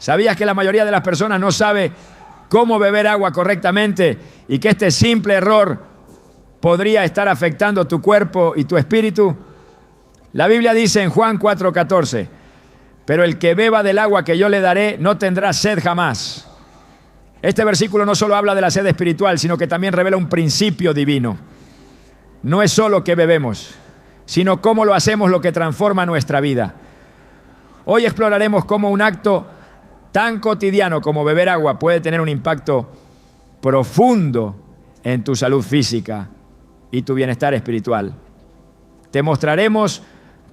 ¿Sabías que la mayoría de las personas no sabe cómo beber agua correctamente y que este simple error podría estar afectando tu cuerpo y tu espíritu? La Biblia dice en Juan 4:14, pero el que beba del agua que yo le daré no tendrá sed jamás. Este versículo no solo habla de la sed espiritual, sino que también revela un principio divino. No es solo que bebemos, sino cómo lo hacemos lo que transforma nuestra vida. Hoy exploraremos cómo un acto tan cotidiano como beber agua puede tener un impacto profundo en tu salud física y tu bienestar espiritual. Te mostraremos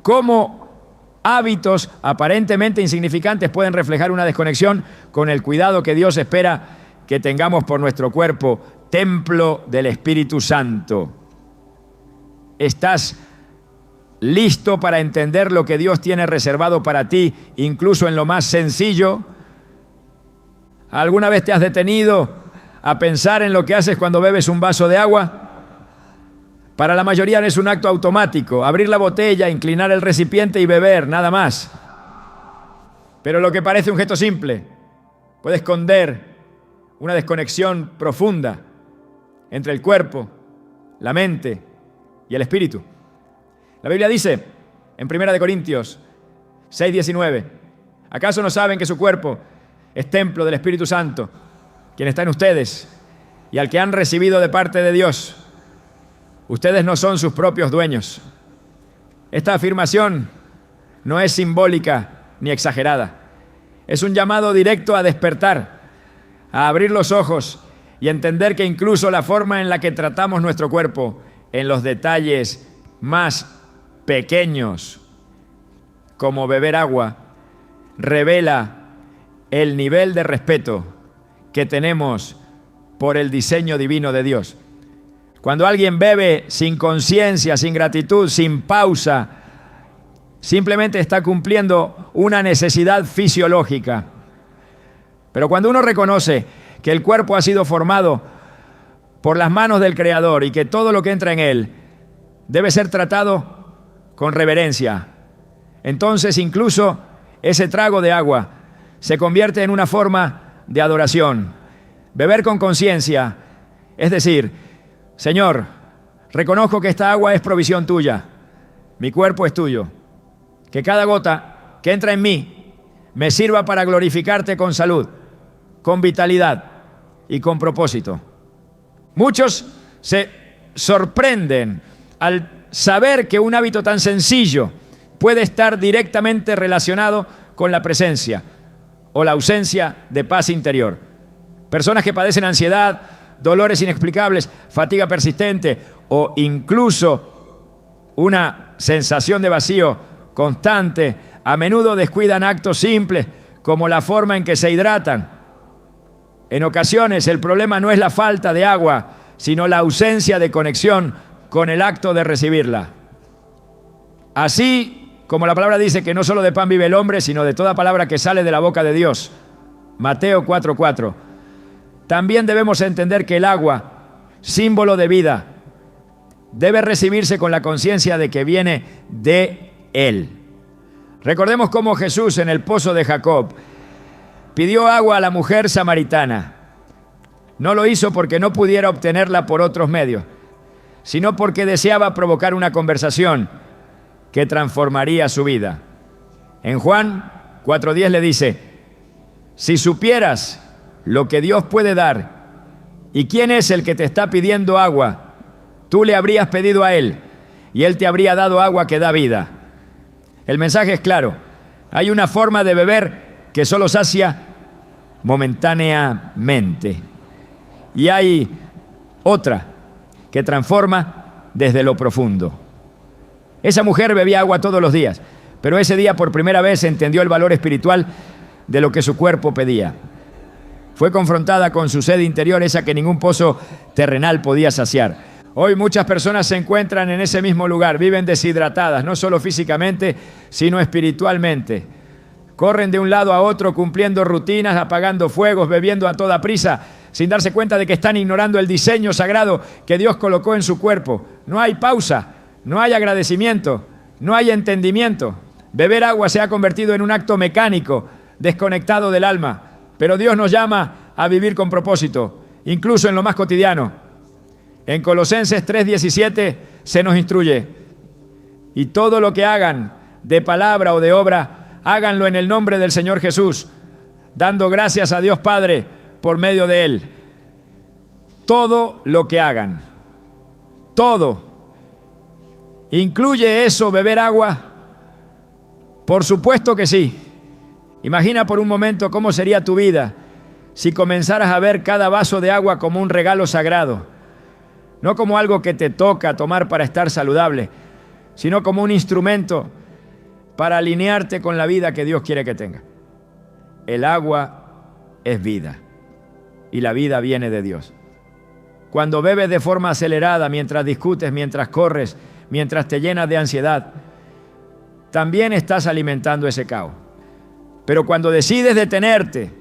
cómo hábitos aparentemente insignificantes pueden reflejar una desconexión con el cuidado que Dios espera que tengamos por nuestro cuerpo, templo del Espíritu Santo. ¿Estás listo para entender lo que Dios tiene reservado para ti, incluso en lo más sencillo? ¿Alguna vez te has detenido a pensar en lo que haces cuando bebes un vaso de agua? Para la mayoría es un acto automático, abrir la botella, inclinar el recipiente y beber, nada más. Pero lo que parece un gesto simple puede esconder una desconexión profunda entre el cuerpo, la mente y el espíritu. La Biblia dice en 1 Corintios 6:19, ¿acaso no saben que su cuerpo es templo del Espíritu Santo, quien está en ustedes y al que han recibido de parte de Dios? Ustedes no son sus propios dueños. Esta afirmación no es simbólica ni exagerada. Es un llamado directo a despertar, a abrir los ojos y entender que incluso la forma en la que tratamos nuestro cuerpo, en los detalles más pequeños, como beber agua, revela el nivel de respeto que tenemos por el diseño divino de Dios. Cuando alguien bebe sin conciencia, sin gratitud, sin pausa, simplemente está cumpliendo una necesidad fisiológica. Pero cuando uno reconoce que el cuerpo ha sido formado por las manos del Creador y que todo lo que entra en él debe ser tratado con reverencia, entonces incluso ese trago de agua se convierte en una forma de adoración. Beber con conciencia, es decir, Señor, reconozco que esta agua es provisión tuya, mi cuerpo es tuyo, que cada gota que entra en mí me sirva para glorificarte con salud, con vitalidad y con propósito. Muchos se sorprenden al saber que un hábito tan sencillo puede estar directamente relacionado con la presencia o la ausencia de paz interior. Personas que padecen ansiedad, dolores inexplicables, fatiga persistente o incluso una sensación de vacío constante, a menudo descuidan actos simples como la forma en que se hidratan. En ocasiones el problema no es la falta de agua, sino la ausencia de conexión con el acto de recibirla. Así como la palabra dice que no solo de pan vive el hombre, sino de toda palabra que sale de la boca de Dios. Mateo 4:4. También debemos entender que el agua, símbolo de vida, debe recibirse con la conciencia de que viene de Él. Recordemos cómo Jesús en el pozo de Jacob pidió agua a la mujer samaritana. No lo hizo porque no pudiera obtenerla por otros medios, sino porque deseaba provocar una conversación que transformaría su vida. En Juan 4:10 le dice, si supieras lo que Dios puede dar y quién es el que te está pidiendo agua, tú le habrías pedido a Él y Él te habría dado agua que da vida. El mensaje es claro, hay una forma de beber que solo sacia momentáneamente y hay otra que transforma desde lo profundo. Esa mujer bebía agua todos los días, pero ese día por primera vez entendió el valor espiritual de lo que su cuerpo pedía. Fue confrontada con su sed interior, esa que ningún pozo terrenal podía saciar. Hoy muchas personas se encuentran en ese mismo lugar, viven deshidratadas, no solo físicamente, sino espiritualmente. Corren de un lado a otro cumpliendo rutinas, apagando fuegos, bebiendo a toda prisa, sin darse cuenta de que están ignorando el diseño sagrado que Dios colocó en su cuerpo. No hay pausa, no hay agradecimiento, no hay entendimiento. Beber agua se ha convertido en un acto mecánico, desconectado del alma. Pero Dios nos llama a vivir con propósito, incluso en lo más cotidiano. En Colosenses 3:17 se nos instruye: y todo lo que hagan, de palabra o de obra, háganlo en el nombre del Señor Jesús, dando gracias a Dios Padre por medio de Él. Todo lo que hagan, todo. ¿Incluye eso beber agua? Por supuesto que sí. Imagina por un momento cómo sería tu vida si comenzaras a ver cada vaso de agua como un regalo sagrado, no como algo que te toca tomar para estar saludable, sino como un instrumento para alinearte con la vida que Dios quiere que tenga. El agua es vida y la vida viene de Dios. Cuando bebes de forma acelerada, mientras discutes, mientras corres, mientras te llenas de ansiedad, también estás alimentando ese caos. Pero cuando decides detenerte,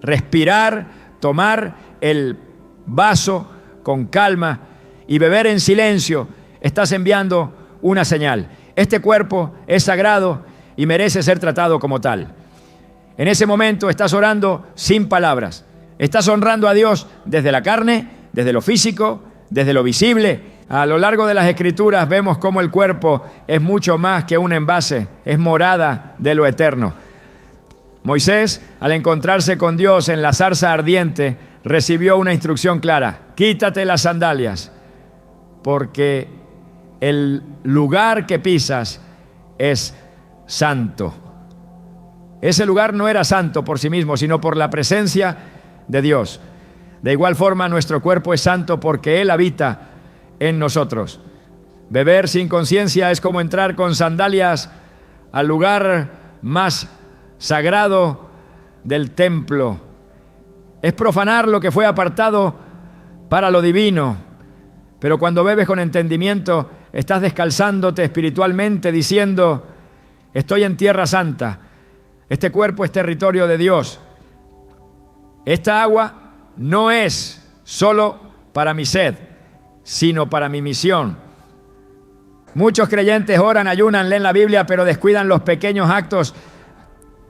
respirar, tomar el vaso con calma y beber en silencio, estás enviando una señal. Este cuerpo es sagrado y merece ser tratado como tal. En ese momento estás orando sin palabras. Estás honrando a Dios desde la carne, desde lo físico, desde lo visible. A lo largo de las Escrituras vemos cómo el cuerpo es mucho más que un envase, es morada de lo eterno. Moisés, al encontrarse con Dios en la zarza ardiente, recibió una instrucción clara: quítate las sandalias, porque el lugar que pisas es santo. Ese lugar no era santo por sí mismo, sino por la presencia de Dios. De igual forma, nuestro cuerpo es santo porque Él habita en nosotros. Beber sin conciencia es como entrar con sandalias al lugar más sagrado del templo. Es profanar lo que fue apartado para lo divino. Pero cuando bebes con entendimiento, estás descalzándote espiritualmente diciendo: estoy en tierra santa. Este cuerpo es territorio de Dios. Esta agua no es solo para mi sed, sino para mi misión. Muchos creyentes oran, ayunan, leen la Biblia, pero descuidan los pequeños actos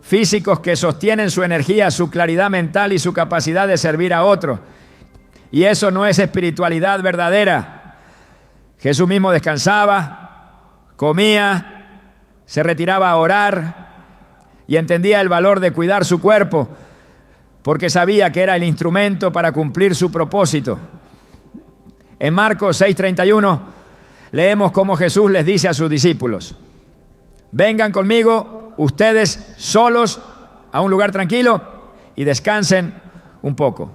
físicos que sostienen su energía, su claridad mental y su capacidad de servir a otros. Y eso no es espiritualidad verdadera. Jesús mismo descansaba, comía, se retiraba a orar y entendía el valor de cuidar su cuerpo, porque sabía que era el instrumento para cumplir su propósito. En Marcos 6:31 leemos cómo Jesús les dice a sus discípulos: vengan conmigo ustedes solos a un lugar tranquilo y descansen un poco.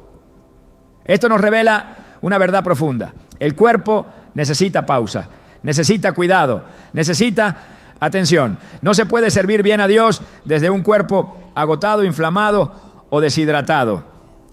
Esto nos revela una verdad profunda. El cuerpo necesita pausa, necesita cuidado, necesita atención. No se puede servir bien a Dios desde un cuerpo agotado, inflamado o deshidratado.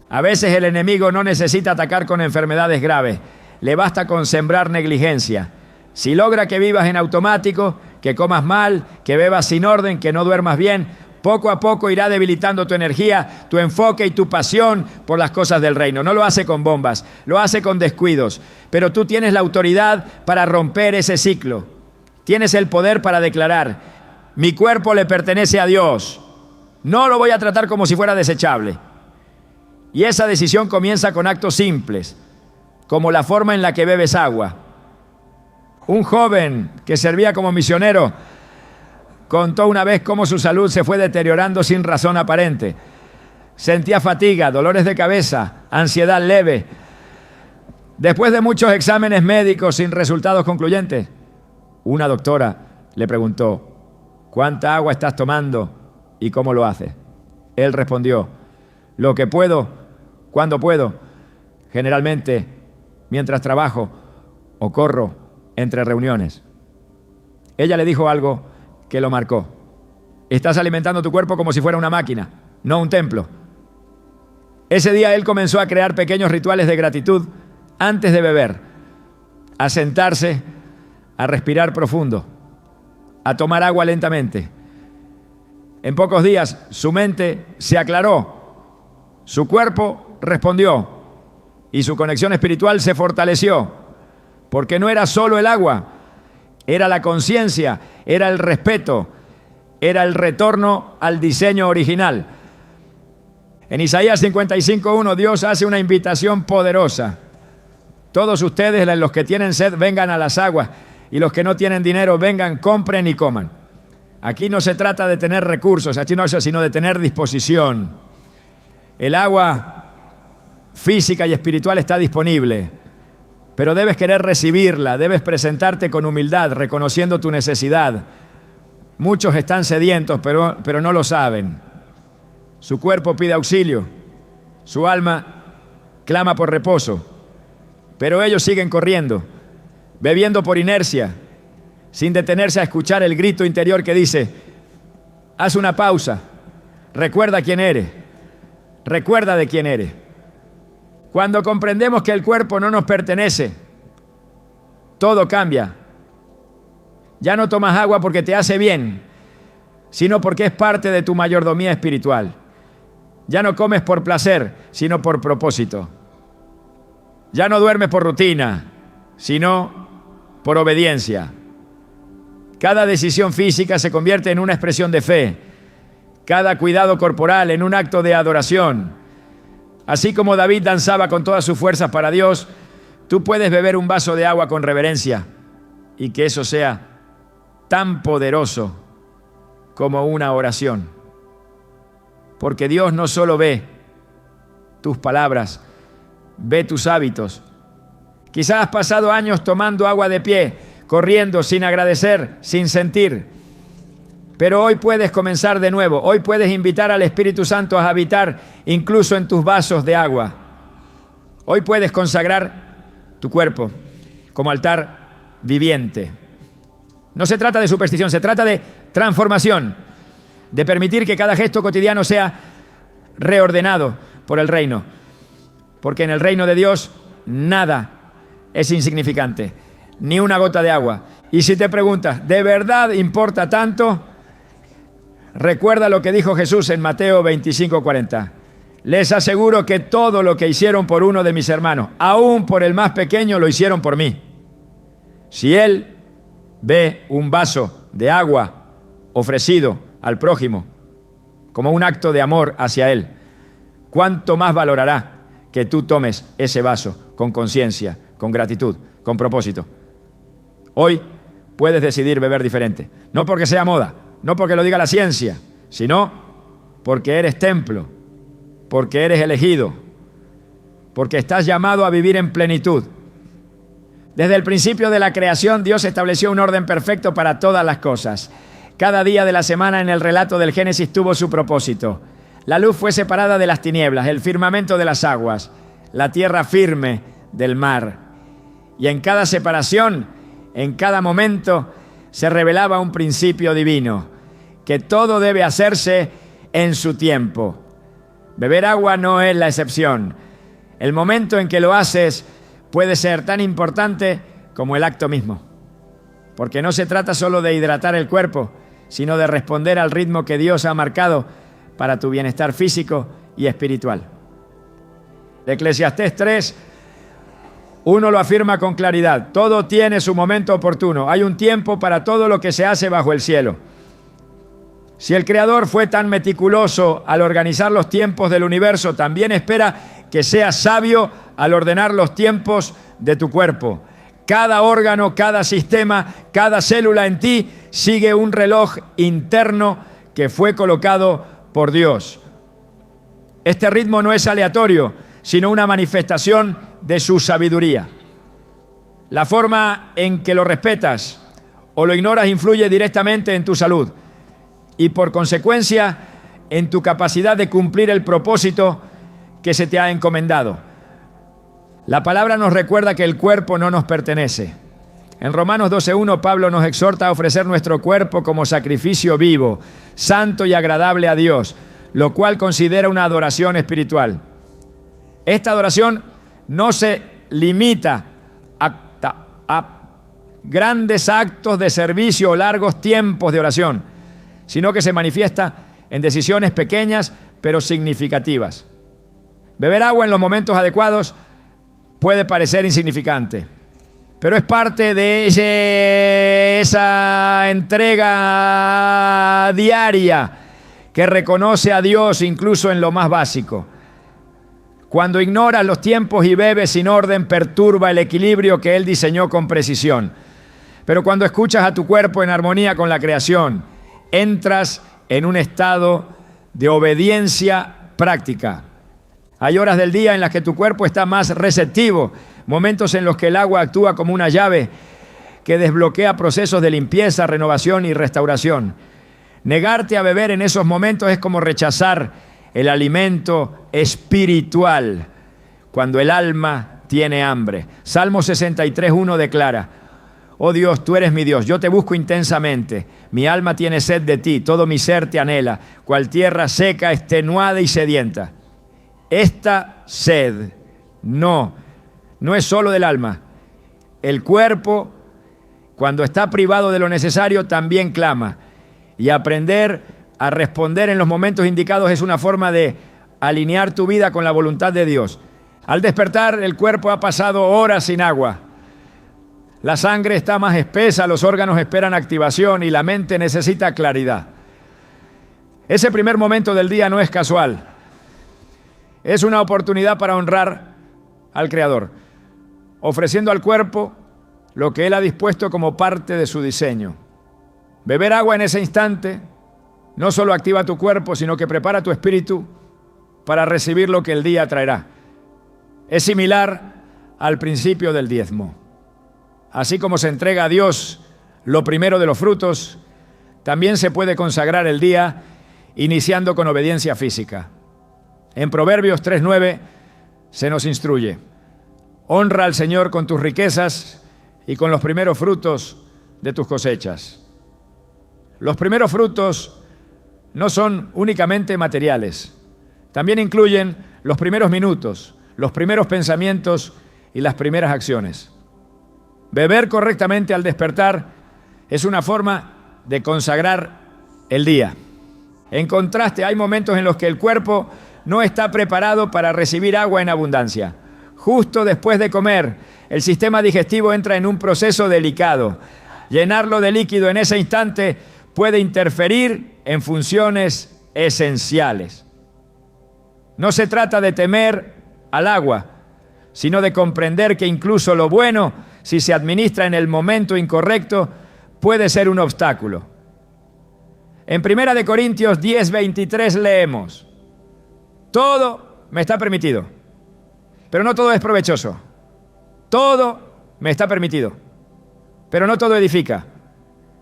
A veces el enemigo no necesita atacar con enfermedades graves, le basta con sembrar negligencia. Si logra que vivas en automático, que comas mal, que bebas sin orden, que no duermas bien, poco a poco irá debilitando tu energía, tu enfoque y tu pasión por las cosas del reino. No lo hace con bombas, lo hace con descuidos. Pero tú tienes la autoridad para romper ese ciclo. Tienes el poder para declarar: mi cuerpo le pertenece a Dios. No lo voy a tratar como si fuera desechable. Y esa decisión comienza con actos simples, como la forma en la que bebes agua. Un joven que servía como misionero contó una vez cómo su salud se fue deteriorando sin razón aparente. Sentía fatiga, dolores de cabeza, ansiedad leve. Después de muchos exámenes médicos sin resultados concluyentes, una doctora le preguntó: ¿cuánta agua estás tomando y cómo lo haces? Él respondió: lo que puedo, cuando puedo, generalmente mientras trabajo o corro entre reuniones. Ella le dijo algo que lo marcó: estás alimentando tu cuerpo como si fuera una máquina, no un templo. Ese día él comenzó a crear pequeños rituales de gratitud antes de beber, a sentarse, a respirar profundo, a tomar agua lentamente. En pocos días su mente se aclaró, su cuerpo respondió y su conexión espiritual se fortaleció, porque no era solo el agua, era la conciencia, era el respeto, era el retorno al diseño original. En Isaías 55:1 Dios hace una invitación poderosa. Todos ustedes, los que tienen sed, vengan a las aguas, y los que no tienen dinero, vengan, compren y coman. Aquí no se trata de tener recursos, sino de tener disposición. El agua física y espiritual está disponible, pero debes querer recibirla, debes presentarte con humildad, reconociendo tu necesidad. Muchos están sedientos, pero no lo saben. Su cuerpo pide auxilio, su alma clama por reposo, pero ellos siguen corriendo, bebiendo por inercia, sin detenerse a escuchar el grito interior que dice: haz una pausa, recuerda quién eres, recuerda de quién eres. Cuando comprendemos que el cuerpo no nos pertenece, todo cambia. Ya no tomas agua porque te hace bien, sino porque es parte de tu mayordomía espiritual. Ya no comes por placer, sino por propósito. Ya no duermes por rutina, sino por obediencia. Cada decisión física se convierte en una expresión de fe. Cada cuidado corporal en un acto de adoración. Así como David danzaba con todas sus fuerzas para Dios, tú puedes beber un vaso de agua con reverencia y que eso sea tan poderoso como una oración. Porque Dios no solo ve tus palabras, ve tus hábitos. Quizás has pasado años tomando agua de pie, corriendo sin agradecer, sin sentir. Pero hoy puedes comenzar de nuevo. Hoy puedes invitar al Espíritu Santo a habitar incluso en tus vasos de agua. Hoy puedes consagrar tu cuerpo como altar viviente. No se trata de superstición, se trata de transformación, de permitir que cada gesto cotidiano sea reordenado por el reino. Porque en el reino de Dios nada es insignificante, ni una gota de agua. Y si te preguntas, ¿de verdad importa tanto? Recuerda lo que dijo Jesús en Mateo 25:40. Les aseguro que todo lo que hicieron por uno de mis hermanos, aún por el más pequeño, lo hicieron por mí. Si él ve un vaso de agua ofrecido al prójimo como un acto de amor hacia él, ¿cuánto más valorará que tú tomes ese vaso con conciencia, con gratitud, con propósito? Hoy puedes decidir beber diferente. No porque sea moda, no porque lo diga la ciencia, sino porque eres templo, porque eres elegido, porque estás llamado a vivir en plenitud. Desde el principio de la creación, Dios estableció un orden perfecto para todas las cosas. Cada día de la semana en el relato del Génesis tuvo su propósito. La luz fue separada de las tinieblas, el firmamento de las aguas, la tierra firme del mar. Y en cada separación, en cada momento, se revelaba un principio divino, que todo debe hacerse en su tiempo. Beber agua no es la excepción. El momento en que lo haces puede ser tan importante como el acto mismo, porque no se trata solo de hidratar el cuerpo, sino de responder al ritmo que Dios ha marcado para tu bienestar físico y espiritual. Eclesiastés 3:1 lo afirma con claridad: todo tiene su momento oportuno, hay un tiempo para todo lo que se hace bajo el cielo. Si el Creador fue tan meticuloso al organizar los tiempos del universo, también espera que seas sabio al ordenar los tiempos de tu cuerpo. Cada órgano, cada sistema, cada célula en ti sigue un reloj interno que fue colocado por Dios. Este ritmo no es aleatorio, sino una manifestación de su sabiduría. La forma en que lo respetas o lo ignoras influye directamente en tu salud y, por consecuencia, en tu capacidad de cumplir el propósito que se te ha encomendado. La palabra nos recuerda que el cuerpo no nos pertenece. En Romanos 12:1, Pablo nos exhorta a ofrecer nuestro cuerpo como sacrificio vivo, santo y agradable a Dios, lo cual considera una adoración espiritual. Esta adoración no se limita a grandes actos de servicio o largos tiempos de oración, sino que se manifiesta en decisiones pequeñas pero significativas. Beber agua en los momentos adecuados puede parecer insignificante, pero es parte de esa entrega diaria que reconoce a Dios incluso en lo más básico. Cuando ignoras los tiempos y bebes sin orden, perturba el equilibrio que Él diseñó con precisión. Pero cuando escuchas a tu cuerpo en armonía con la creación, entras en un estado de obediencia práctica. Hay horas del día en las que tu cuerpo está más receptivo, momentos en los que el agua actúa como una llave que desbloquea procesos de limpieza, renovación y restauración. Negarte a beber en esos momentos es como rechazar el alimento espiritual cuando el alma tiene hambre. Salmo 63:1 declara: oh Dios, tú eres mi Dios, yo te busco intensamente. Mi alma tiene sed de ti, todo mi ser te anhela, cual tierra seca, extenuada y sedienta. Esta sed no es solo del alma. El cuerpo, cuando está privado de lo necesario, también clama. Y aprender a responder en los momentos indicados es una forma de alinear tu vida con la voluntad de Dios. Al despertar, el cuerpo ha pasado horas sin agua. La sangre está más espesa, los órganos esperan activación y la mente necesita claridad. Ese primer momento del día no es casual. Es una oportunidad para honrar al Creador, ofreciendo al cuerpo lo que Él ha dispuesto como parte de su diseño. Beber agua en ese instante no solo activa tu cuerpo, sino que prepara tu espíritu para recibir lo que el día traerá. Es similar al principio del diezmo. Así como se entrega a Dios lo primero de los frutos, también se puede consagrar el día iniciando con obediencia física. En Proverbios 3:9 se nos instruye: honra al Señor con tus riquezas y con los primeros frutos de tus cosechas. Los primeros frutos no son únicamente materiales, también incluyen los primeros minutos, los primeros pensamientos y las primeras acciones. Beber correctamente al despertar es una forma de consagrar el día. En contraste, hay momentos en los que el cuerpo no está preparado para recibir agua en abundancia. Justo después de comer, el sistema digestivo entra en un proceso delicado. Llenarlo de líquido en ese instante puede interferir en funciones esenciales. No se trata de temer al agua, sino de comprender que incluso lo bueno, si se administra en el momento incorrecto, puede ser un obstáculo. En 1 Corintios 10:23 leemos: todo me está permitido, pero no todo es provechoso. Todo me está permitido, pero no todo edifica.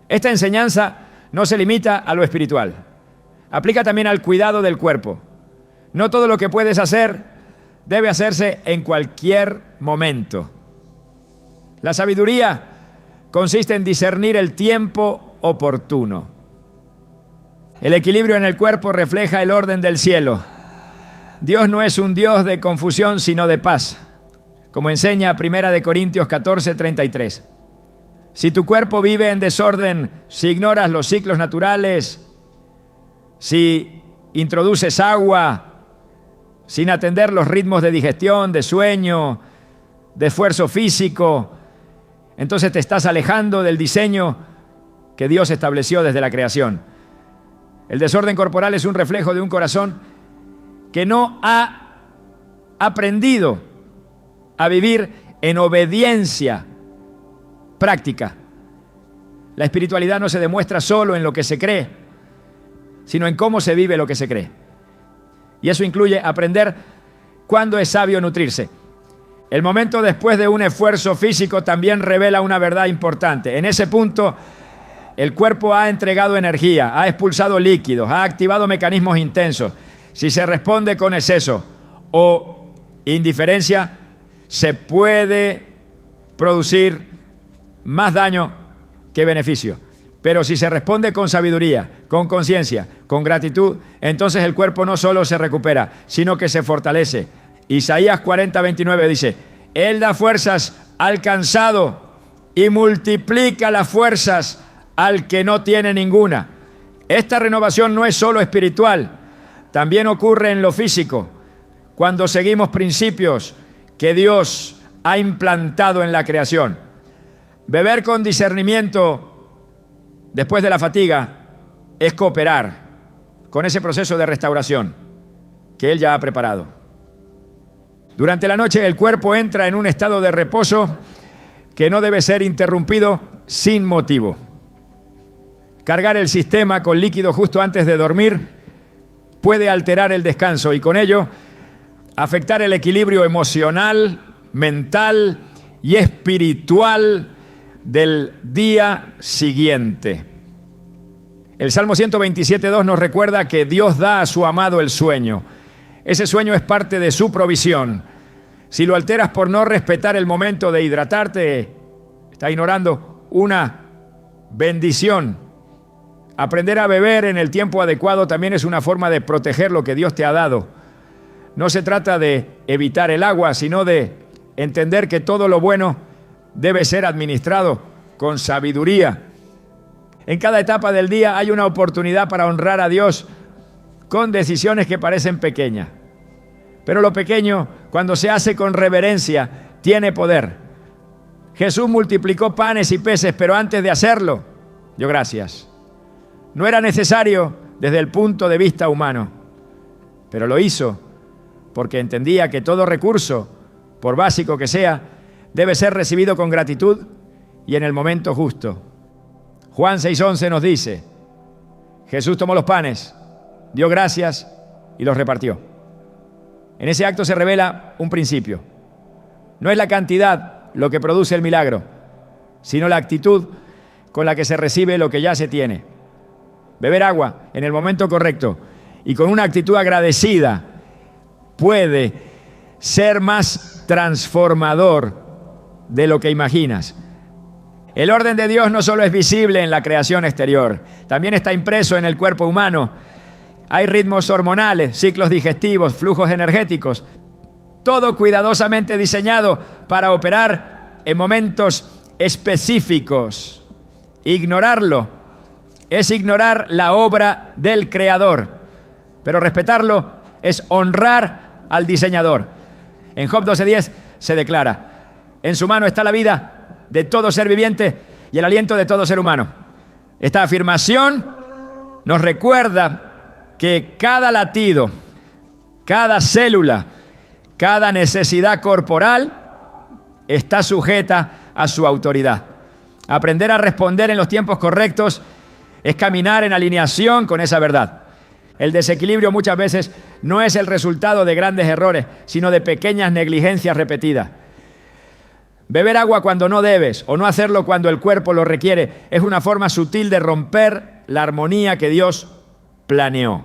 Esta enseñanza no se limita a lo espiritual. Aplica también al cuidado del cuerpo. No todo lo que puedes hacer debe hacerse en cualquier momento. La sabiduría consiste en discernir el tiempo oportuno. El equilibrio en el cuerpo refleja el orden del cielo. Dios no es un Dios de confusión, sino de paz, como enseña 1 Corintios 14:33. Si tu cuerpo vive en desorden, si ignoras los ciclos naturales, si introduces agua sin atender los ritmos de digestión, de sueño, de esfuerzo físico, entonces te estás alejando del diseño que Dios estableció desde la creación. El desorden corporal es un reflejo de un corazón que no ha aprendido a vivir en obediencia práctica. La espiritualidad no se demuestra solo en lo que se cree, sino en cómo se vive lo que se cree. Y eso incluye aprender cuándo es sabio nutrirse. El momento después de un esfuerzo físico también revela una verdad importante. En ese punto, el cuerpo ha entregado energía, ha expulsado líquidos, ha activado mecanismos intensos. Si se responde con exceso o indiferencia, se puede producir más daño que beneficio. Pero si se responde con sabiduría, con conciencia, con gratitud, entonces el cuerpo no solo se recupera, sino que se fortalece. Isaías 40:29 dice: Él da fuerzas al cansado y multiplica las fuerzas al que no tiene ninguna. Esta renovación no es solo espiritual, también ocurre en lo físico, cuando seguimos principios que Dios ha implantado en la creación. Beber con discernimiento después de la fatiga es cooperar. con ese proceso de restauración que Él ya ha preparado. Durante la noche el cuerpo entra en un estado de reposo que no debe ser interrumpido sin motivo. Cargar el sistema con líquido justo antes de dormir puede alterar el descanso y con ello afectar el equilibrio emocional, mental y espiritual del día siguiente. El Salmo 127:2 nos recuerda que Dios da a su amado el sueño. Ese sueño es parte de su provisión. Si lo alteras por no respetar el momento de hidratarte, está ignorando una bendición. Aprender a beber en el tiempo adecuado también es una forma de proteger lo que Dios te ha dado. No se trata de evitar el agua, sino de entender que todo lo bueno debe ser administrado con sabiduría. En cada etapa del día hay una oportunidad para honrar a Dios con decisiones que parecen pequeñas. Pero lo pequeño, cuando se hace con reverencia, tiene poder. Jesús multiplicó panes y peces, pero antes de hacerlo, dio gracias. No era necesario desde el punto de vista humano, pero lo hizo porque entendía que todo recurso, por básico que sea, debe ser recibido con gratitud y en el momento justo. Juan 6:11 nos dice, Jesús tomó los panes, dio gracias y los repartió. En ese acto se revela un principio. No es la cantidad lo que produce el milagro, sino la actitud con la que se recibe lo que ya se tiene. Beber agua en el momento correcto y con una actitud agradecida puede ser más transformador de lo que imaginas. El orden de Dios no solo es visible en la creación exterior, también está impreso en el cuerpo humano. Hay ritmos hormonales, ciclos digestivos, flujos energéticos, todo cuidadosamente diseñado para operar en momentos específicos. Ignorarlo es ignorar la obra del Creador, pero respetarlo es honrar al diseñador. En Job 12:10 se declara, en su mano está la vida de todo ser viviente y el aliento de todo ser humano. Esta afirmación nos recuerda que cada latido, cada célula, cada necesidad corporal está sujeta a su autoridad. Aprender a responder en los tiempos correctos es caminar en alineación con esa verdad. El desequilibrio muchas veces no es el resultado de grandes errores, sino de pequeñas negligencias repetidas. Beber agua cuando no debes o no hacerlo cuando el cuerpo lo requiere es una forma sutil de romper la armonía que Dios planeó.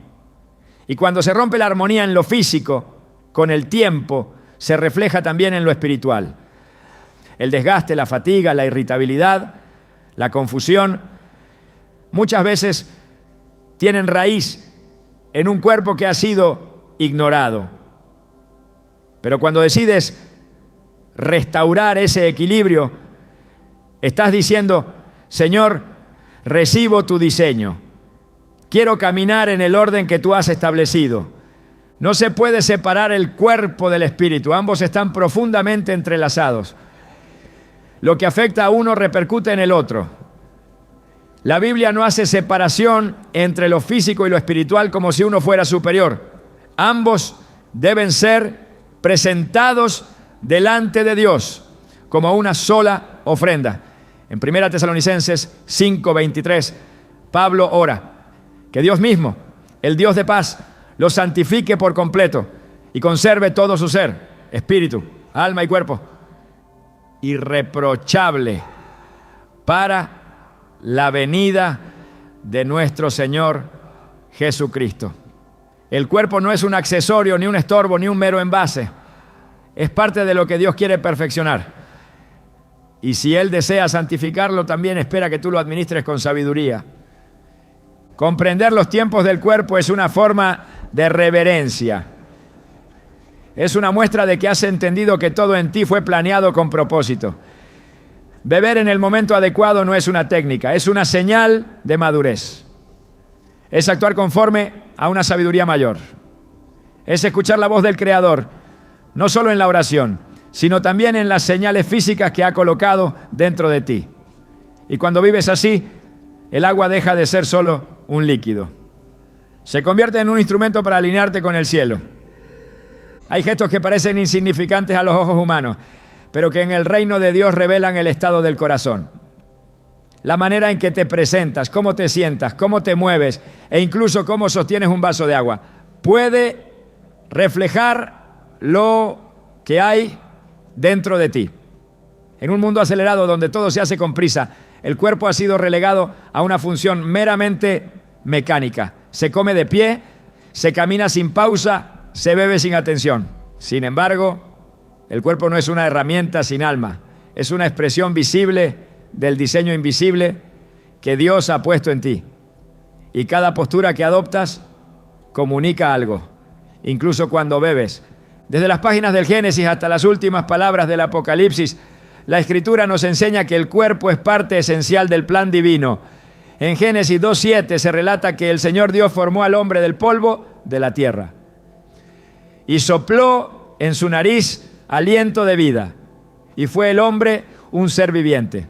Y cuando se rompe la armonía en lo físico, con el tiempo, se refleja también en lo espiritual. El desgaste, la fatiga, la irritabilidad, la confusión, muchas veces tienen raíz en un cuerpo que ha sido ignorado. Pero cuando decides restaurar ese equilibrio, estás diciendo, Señor, recibo tu diseño. Quiero caminar en el orden que tú has establecido. No se puede separar el cuerpo del espíritu. Ambos están profundamente entrelazados. Lo que afecta a uno repercute en el otro. La Biblia no hace separación entre lo físico y lo espiritual como si uno fuera superior. Ambos deben ser presentados delante de Dios como una sola ofrenda. En 1 Tesalonicenses 5:23, Pablo ora que Dios mismo, el Dios de paz, lo santifique por completo y conserve todo su ser, espíritu, alma y cuerpo, irreprochable para la venida de nuestro Señor Jesucristo. El cuerpo no es un accesorio, ni un estorbo, ni un mero envase. Es parte de lo que Dios quiere perfeccionar. Y si Él desea santificarlo, también espera que tú lo administres con sabiduría. Comprender los tiempos del cuerpo es una forma de reverencia. Es una muestra de que has entendido que todo en ti fue planeado con propósito. Beber en el momento adecuado no es una técnica, es una señal de madurez. Es actuar conforme a una sabiduría mayor. Es escuchar la voz del Creador, no solo en la oración, sino también en las señales físicas que ha colocado dentro de ti. Y cuando vives así, el agua deja de ser solo un líquido. Se convierte en un instrumento para alinearte con el cielo. Hay gestos que parecen insignificantes a los ojos humanos, pero que en el reino de Dios revelan el estado del corazón. La manera en que te presentas, cómo te sientas, cómo te mueves e incluso cómo sostienes un vaso de agua puede reflejar lo que hay dentro de ti. En un mundo acelerado donde todo se hace con prisa, el cuerpo ha sido relegado a una función meramente mecánica. Se come de pie, se camina sin pausa, se bebe sin atención. Sin embargo, el cuerpo no es una herramienta sin alma, es una expresión visible del diseño invisible que Dios ha puesto en ti. Y cada postura que adoptas comunica algo, incluso cuando bebes. Desde las páginas del Génesis hasta las últimas palabras del Apocalipsis, la Escritura nos enseña que el cuerpo es parte esencial del plan divino. En Génesis 2:7 se relata que el Señor Dios formó al hombre del polvo de la tierra y sopló en su nariz aliento de vida, y fue el hombre un ser viviente.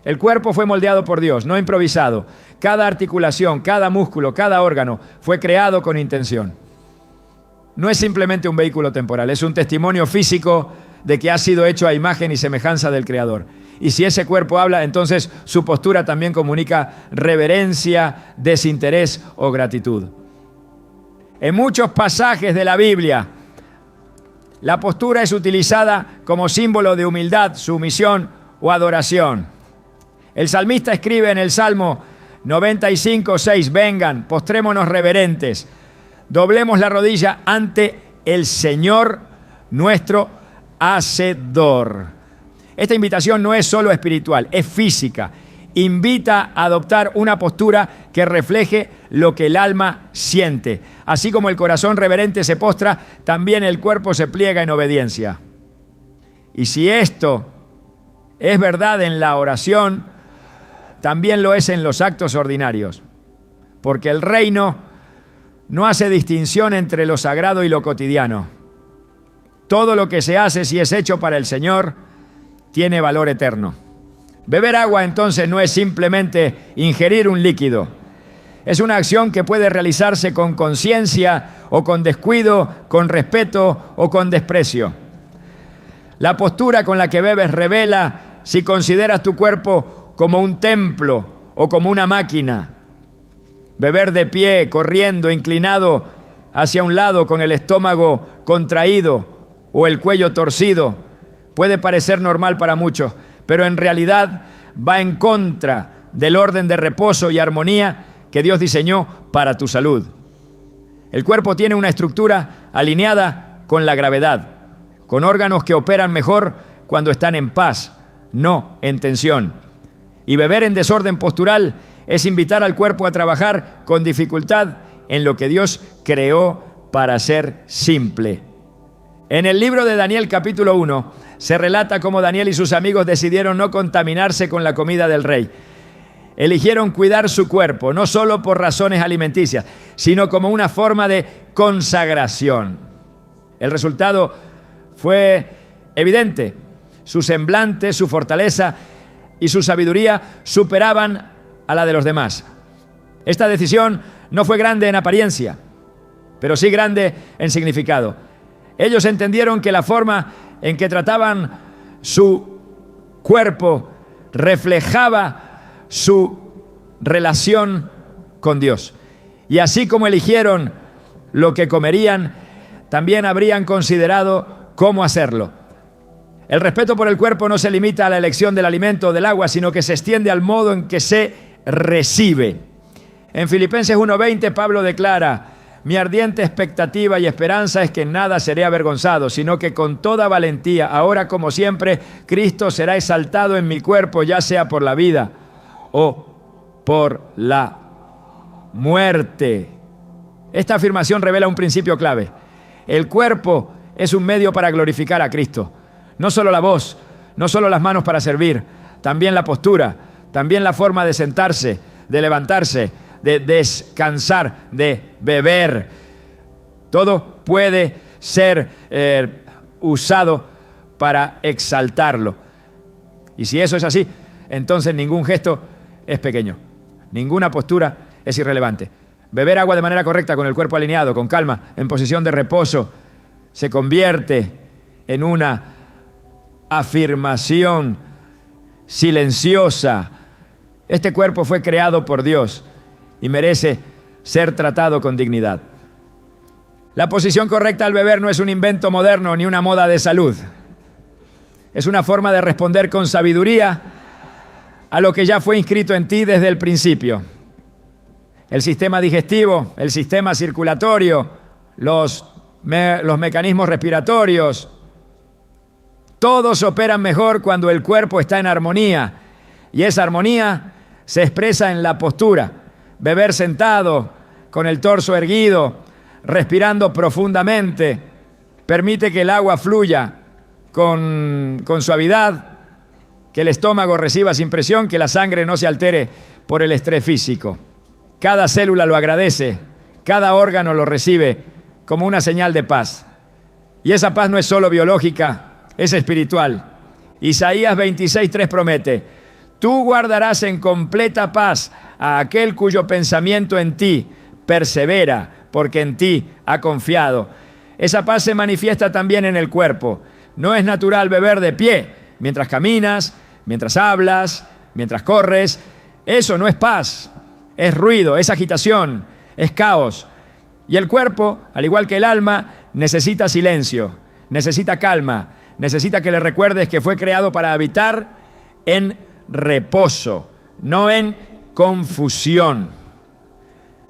El cuerpo fue moldeado por Dios, no improvisado. Cada articulación, cada músculo, cada órgano fue creado con intención. No es simplemente un vehículo temporal, es un testimonio físico de que ha sido hecho a imagen y semejanza del Creador. Y si ese cuerpo habla, entonces su postura también comunica reverencia, desinterés o gratitud. En muchos pasajes de la Biblia, la postura es utilizada como símbolo de humildad, sumisión o adoración. El salmista escribe en el Salmo 95:6, vengan, postrémonos reverentes, doblemos la rodilla ante el Señor nuestro Hacedor. Esta invitación no es solo espiritual, es física. Invita a adoptar una postura que refleje lo que el alma siente. Así como el corazón reverente se postra, también el cuerpo se pliega en obediencia. Y si esto es verdad en la oración, también lo es en los actos ordinarios. Porque el reino no hace distinción entre lo sagrado y lo cotidiano. Todo lo que se hace, si es hecho para el Señor, tiene valor eterno. Beber agua entonces no es simplemente ingerir un líquido. Es una acción que puede realizarse con conciencia o con descuido, con respeto o con desprecio. La postura con la que bebes revela si consideras tu cuerpo como un templo o como una máquina. Beber de pie, corriendo, inclinado hacia un lado con el estómago contraído o el cuello torcido puede parecer normal para muchos, pero en realidad va en contra del orden de reposo y armonía que Dios diseñó para tu salud. El cuerpo tiene una estructura alineada con la gravedad, con órganos que operan mejor cuando están en paz, no en tensión. Y beber en desorden postural es invitar al cuerpo a trabajar con dificultad en lo que Dios creó para ser simple. En el libro de Daniel capítulo 1 se relata cómo Daniel y sus amigos decidieron no contaminarse con la comida del rey. Eligieron cuidar su cuerpo, no solo por razones alimenticias, sino como una forma de consagración. El resultado fue evidente. Su semblante, su fortaleza y su sabiduría superaban a la de los demás. Esta decisión no fue grande en apariencia, pero sí grande en significado. Ellos entendieron que la forma en que trataban su cuerpo reflejaba su relación con Dios. Y así como eligieron lo que comerían, también habrían considerado cómo hacerlo. El respeto por el cuerpo no se limita a la elección del alimento o del agua, sino que se extiende al modo en que se recibe. En Filipenses 1:20 Pablo declara: mi ardiente expectativa y esperanza es que en nada seré avergonzado, sino que con toda valentía, ahora como siempre, Cristo será exaltado en mi cuerpo, ya sea por la vida o por la muerte. Esta afirmación revela un principio clave. El cuerpo es un medio para glorificar a Cristo. No solo la voz, no solo las manos para servir, también la postura, también la forma de sentarse, de levantarse, de descansar, de beber. Todo puede ser usado para exaltarlo. Y si eso es así, entonces ningún gesto es pequeño, ninguna postura es irrelevante. Beber agua de manera correcta, con el cuerpo alineado, con calma, en posición de reposo, se convierte en una afirmación silenciosa. Este cuerpo fue creado por Dios y merece ser tratado con dignidad. La posición correcta al beber no es un invento moderno ni una moda de salud. Es una forma de responder con sabiduría a lo que ya fue inscrito en ti desde el principio. El sistema digestivo, el sistema circulatorio, los mecanismos respiratorios, todos operan mejor cuando el cuerpo está en armonía. Y esa armonía se expresa en la postura. Beber sentado, con el torso erguido, respirando profundamente, permite que el agua fluya con suavidad, que el estómago reciba sin presión, que la sangre no se altere por el estrés físico. Cada célula lo agradece, cada órgano lo recibe como una señal de paz. Y esa paz no es solo biológica, es espiritual. Isaías 26:3 promete: tú guardarás en completa paz a aquel cuyo pensamiento en ti persevera, porque en ti ha confiado. Esa paz se manifiesta también en el cuerpo. No es natural beber de pie mientras caminas, mientras hablas, mientras corres. Eso no es paz. Es ruido, es agitación, es caos. Y el cuerpo, al igual que el alma, necesita silencio, necesita calma, necesita que le recuerdes que fue creado para habitar en reposo, no en confusión.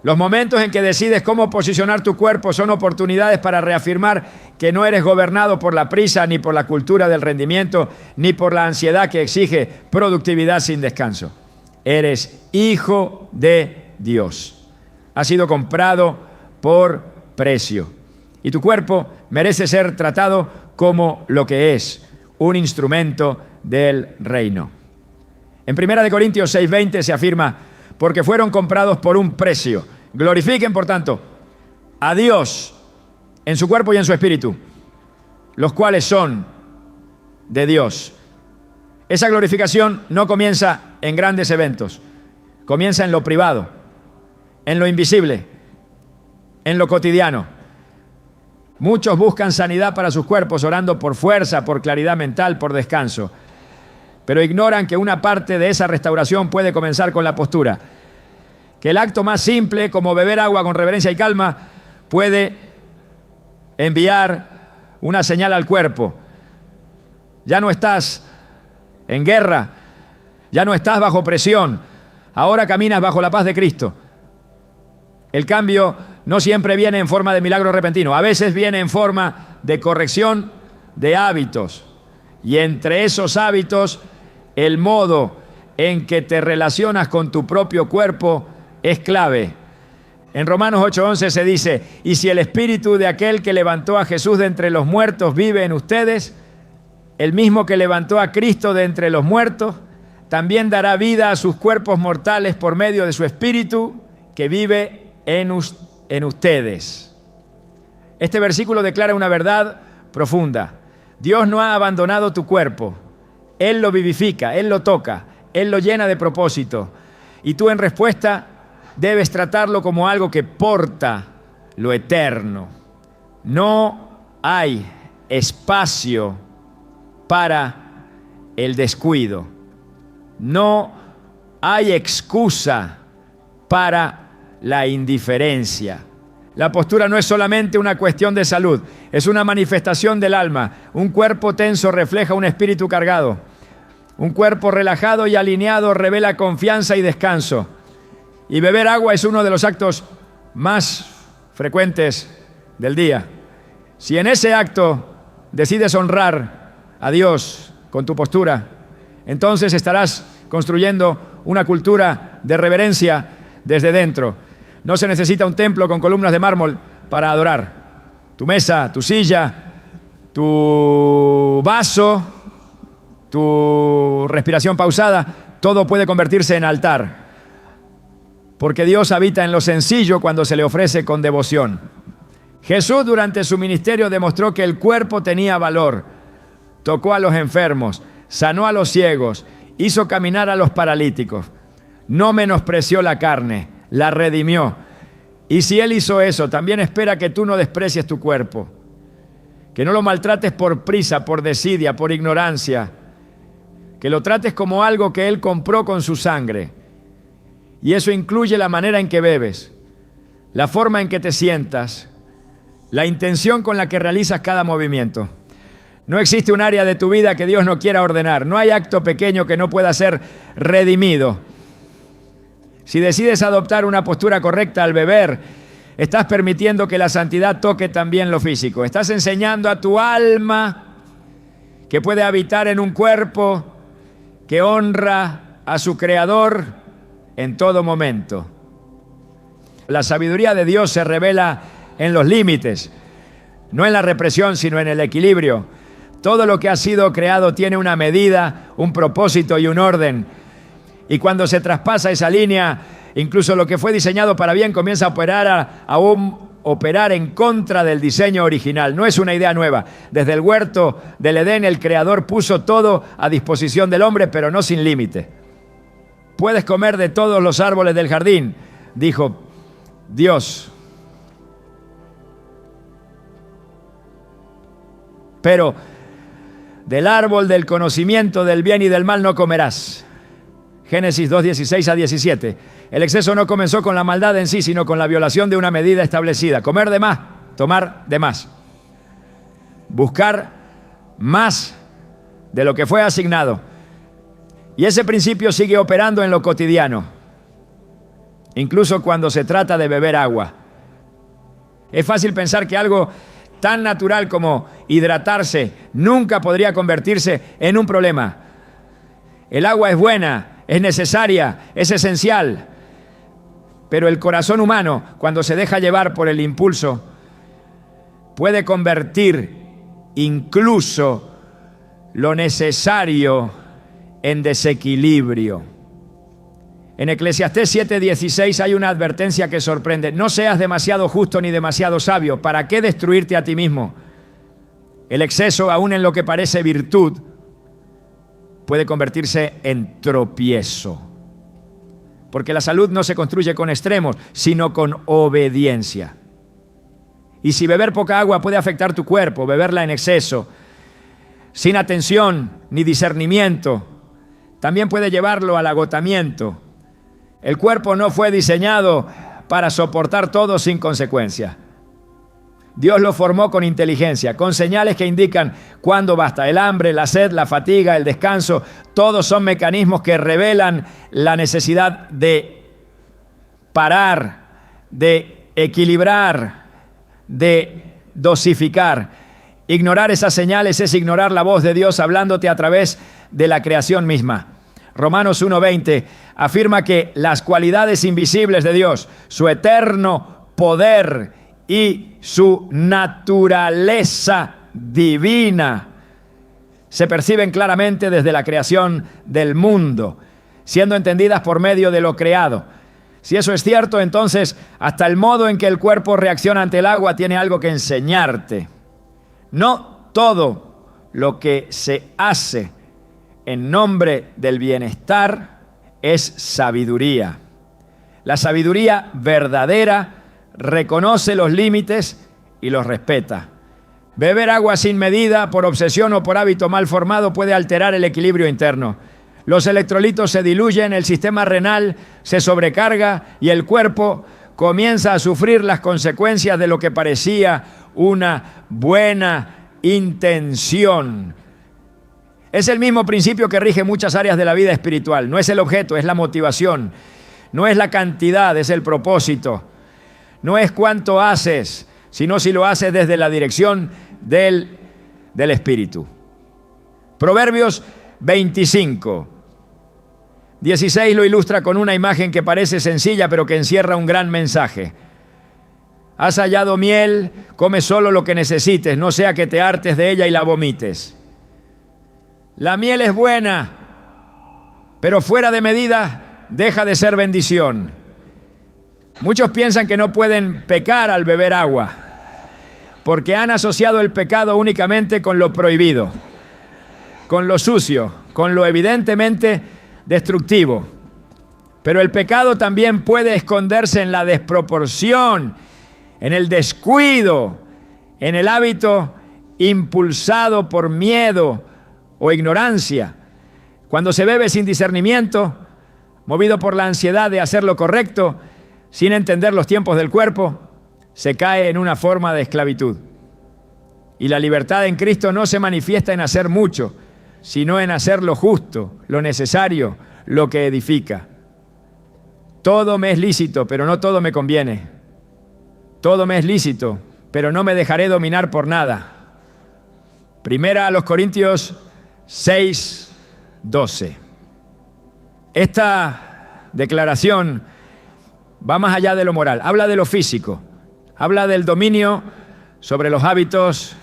Los momentos en que decides cómo posicionar tu cuerpo son oportunidades para reafirmar que no eres gobernado por la prisa, ni por la cultura del rendimiento, ni por la ansiedad que exige productividad sin descanso. Eres hijo de Dios. Has sido comprado por precio. Y tu cuerpo merece ser tratado como lo que es, un instrumento del reino. En 1 Corintios 6:20 se afirma: porque fueron comprados por un precio. Glorifiquen, por tanto, a Dios en su cuerpo y en su espíritu, los cuales son de Dios. Esa glorificación no comienza en grandes eventos, comienza en lo privado, en lo invisible, en lo cotidiano. Muchos buscan sanidad para sus cuerpos, orando por fuerza, por claridad mental, por descanso, pero ignoran que una parte de esa restauración puede comenzar con la postura, que el acto más simple, como beber agua con reverencia y calma, puede enviar una señal al cuerpo. Ya no estás en guerra, ya no estás bajo presión, ahora caminas bajo la paz de Cristo. El cambio no siempre viene en forma de milagro repentino, a veces viene en forma de corrección de hábitos. Y entre esos hábitos, el modo en que te relacionas con tu propio cuerpo es clave. En Romanos 8:11 se dice: y si el espíritu de aquel que levantó a Jesús de entre los muertos vive en ustedes, el mismo que levantó a Cristo de entre los muertos, también dará vida a sus cuerpos mortales por medio de su espíritu que vive en ustedes. Este versículo declara una verdad profunda. Dios no ha abandonado tu cuerpo. Él lo vivifica, Él lo toca, Él lo llena de propósito. Y tú en respuesta debes tratarlo como algo que porta lo eterno. No hay espacio para el descuido. No hay excusa para la indiferencia. La postura no es solamente una cuestión de salud, es una manifestación del alma. Un cuerpo tenso refleja un espíritu cargado. Un cuerpo relajado y alineado revela confianza y descanso. Y beber agua es uno de los actos más frecuentes del día. Si en ese acto decides honrar a Dios con tu postura, entonces estarás construyendo una cultura de reverencia desde dentro. No se necesita un templo con columnas de mármol para adorar. Tu mesa, tu silla, tu vaso, tu respiración pausada, todo puede convertirse en altar. Porque Dios habita en lo sencillo cuando se le ofrece con devoción. Jesús durante su ministerio demostró que el cuerpo tenía valor. Tocó a los enfermos, sanó a los ciegos, hizo caminar a los paralíticos. No menospreció la carne, la redimió. Y si Él hizo eso, también espera que tú no desprecies tu cuerpo, que no lo maltrates por prisa, por desidia, por ignorancia, que lo trates como algo que Él compró con su sangre. Y eso incluye la manera en que bebes, la forma en que te sientas, la intención con la que realizas cada movimiento. No existe un área de tu vida que Dios no quiera ordenar. No hay acto pequeño que no pueda ser redimido. Si decides adoptar una postura correcta al beber, estás permitiendo que la santidad toque también lo físico. Estás enseñando a tu alma que puede habitar en un cuerpo que honra a su Creador en todo momento. La sabiduría de Dios se revela en los límites, no en la represión, sino en el equilibrio. Todo lo que ha sido creado tiene una medida, un propósito y un orden. Y cuando se traspasa esa línea, incluso lo que fue diseñado para bien comienza a operar en contra del diseño original. No es una idea nueva. Desde el huerto del Edén, el Creador puso todo a disposición del hombre, pero no sin límite. Puedes comer de todos los árboles del jardín, dijo Dios. Pero del árbol del conocimiento del bien y del mal no comerás. Génesis 2:16-17. El exceso no comenzó con la maldad en sí, sino con la violación de una medida establecida. Comer de más, tomar de más. Buscar más de lo que fue asignado. Y ese principio sigue operando en lo cotidiano, incluso cuando se trata de beber agua. Es fácil pensar que algo tan natural como hidratarse nunca podría convertirse en un problema. El agua es buena, es necesaria, es esencial. Pero el corazón humano, cuando se deja llevar por el impulso, puede convertir incluso lo necesario en desequilibrio. En Eclesiastés 7:16 hay una advertencia que sorprende. No seas demasiado justo ni demasiado sabio. ¿Para qué destruirte a ti mismo? El exceso, aun en lo que parece virtud, puede convertirse en tropiezo. Porque la salud no se construye con extremos, sino con obediencia. Y si beber poca agua puede afectar tu cuerpo, beberla en exceso, sin atención ni discernimiento, también puede llevarlo al agotamiento. El cuerpo no fue diseñado para soportar todo sin consecuencia. Dios lo formó con inteligencia, con señales que indican cuándo basta. El hambre, la sed, la fatiga, el descanso, todos son mecanismos que revelan la necesidad de parar, de equilibrar, de dosificar. Ignorar esas señales es ignorar la voz de Dios hablándote a través de la creación misma. Romanos 1:20 afirma que las cualidades invisibles de Dios, su eterno poder y su naturaleza divina, se perciben claramente desde la creación del mundo, siendo entendidas por medio de lo creado. Si eso es cierto, entonces hasta el modo en que el cuerpo reacciona ante el agua tiene algo que enseñarte. No todo lo que se hace en nombre del bienestar es sabiduría. La sabiduría verdadera reconoce los límites y los respeta. Beber agua sin medida, por obsesión o por hábito mal formado, puede alterar el equilibrio interno. Los electrolitos se diluyen, el sistema renal se sobrecarga y el cuerpo comienza a sufrir las consecuencias de lo que parecía una buena intención. Es el mismo principio que rige muchas áreas de la vida espiritual. No es el objeto, es la motivación. No es la cantidad, es el propósito. No es cuánto haces, sino si lo haces desde la dirección del Espíritu. Proverbios 25:16 lo ilustra con una imagen que parece sencilla, pero que encierra un gran mensaje. Has hallado miel, come solo lo que necesites, no sea que te hartes de ella y la vomites. La miel es buena, pero fuera de medida deja de ser bendición. Muchos piensan que no pueden pecar al beber agua, porque han asociado el pecado únicamente con lo prohibido, con lo sucio, con lo evidentemente destructivo. Pero el pecado también puede esconderse en la desproporción, en el descuido, en el hábito impulsado por miedo o ignorancia. Cuando se bebe sin discernimiento, movido por la ansiedad de hacer lo correcto, sin entender los tiempos del cuerpo, se cae en una forma de esclavitud. Y la libertad en Cristo no se manifiesta en hacer mucho, sino en hacer lo justo, lo necesario, lo que edifica. Todo me es lícito, pero no todo me conviene. Todo me es lícito, pero no me dejaré dominar por nada. Primera a los Corintios 6:12. Esta declaración va más allá de lo moral, habla de lo físico, habla del dominio sobre los hábitos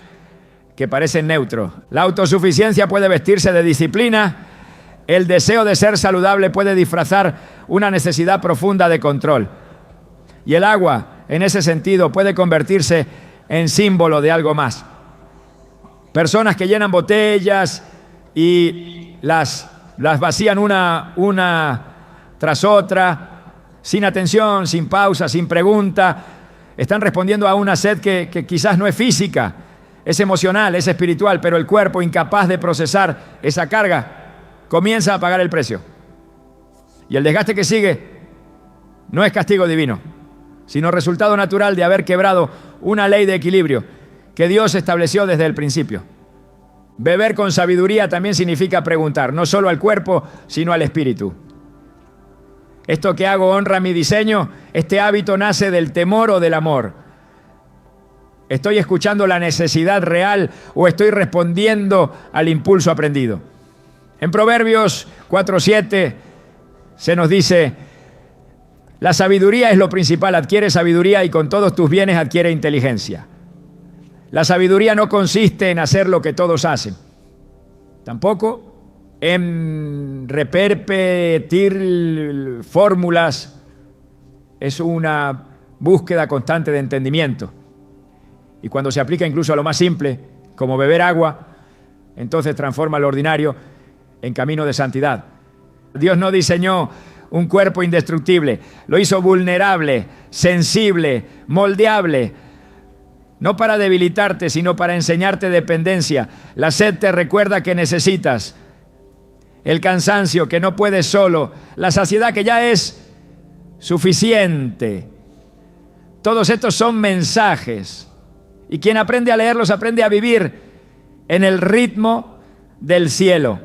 que parecen neutros. La autosuficiencia puede vestirse de disciplina, el deseo de ser saludable puede disfrazar una necesidad profunda de control. Y el agua, en ese sentido, puede convertirse en símbolo de algo más. Personas que llenan botellas y las vacían una tras otra, sin atención, sin pausa, sin pregunta, están respondiendo a una sed que quizás no es física, es emocional, es espiritual, pero el cuerpo, incapaz de procesar esa carga, comienza a pagar el precio. Y el desgaste que sigue no es castigo divino, sino resultado natural de haber quebrado una ley de equilibrio que Dios estableció desde el principio. Beber con sabiduría también significa preguntar, no solo al cuerpo, sino al espíritu. ¿Esto que hago honra mi diseño? ¿Este hábito nace del temor o del amor? ¿Estoy escuchando la necesidad real o estoy respondiendo al impulso aprendido? En Proverbios 4:7 se nos dice: la sabiduría es lo principal, adquiere sabiduría y con todos tus bienes adquiere inteligencia. La sabiduría no consiste en hacer lo que todos hacen, tampoco en repetir fórmulas. Es una búsqueda constante de entendimiento. Y cuando se aplica incluso a lo más simple, como beber agua, entonces transforma lo ordinario en camino de santidad. Dios no diseñó un cuerpo indestructible, lo hizo vulnerable, sensible, moldeable, no para debilitarte, sino para enseñarte dependencia. La sed te recuerda que necesitas, el cansancio que no puedes solo, la saciedad que ya es suficiente. Todos estos son mensajes, y quien aprende a leerlos aprende a vivir en el ritmo del cielo.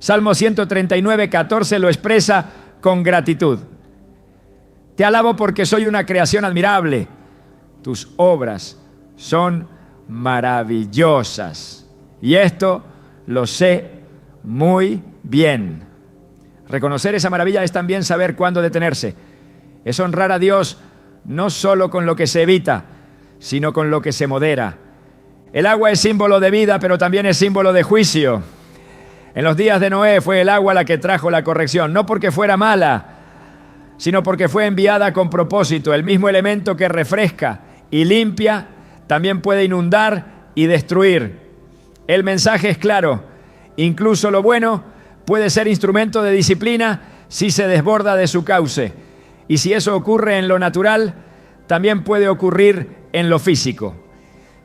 Salmo 139:14 lo expresa con gratitud. Te alabo porque soy una creación admirable. Tus obras son maravillosas. Y esto lo sé muy bien. Reconocer esa maravilla es también saber cuándo detenerse. Es honrar a Dios no solo con lo que se evita, sino con lo que se modera. El agua es símbolo de vida, pero también es símbolo de juicio. En los días de Noé fue el agua la que trajo la corrección, no porque fuera mala, sino porque fue enviada con propósito. El mismo elemento que refresca y limpia también puede inundar y destruir. El mensaje es claro: incluso lo bueno puede ser instrumento de disciplina si se desborda de su cauce. Y si eso ocurre en lo natural, también puede ocurrir en lo físico.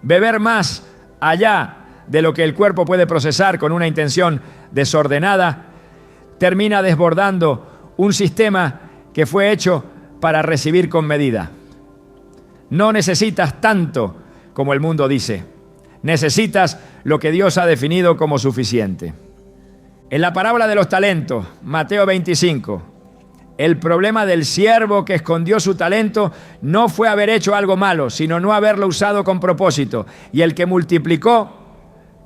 Beber más allá de lo que el cuerpo puede procesar con una intención desordenada termina desbordando un sistema que fue hecho para recibir con medida. No necesitas tanto como el mundo dice. Necesitas lo que Dios ha definido como suficiente. En la parábola de los talentos, Mateo 25, el problema del siervo que escondió su talento no fue haber hecho algo malo, sino no haberlo usado con propósito. Y el que multiplicó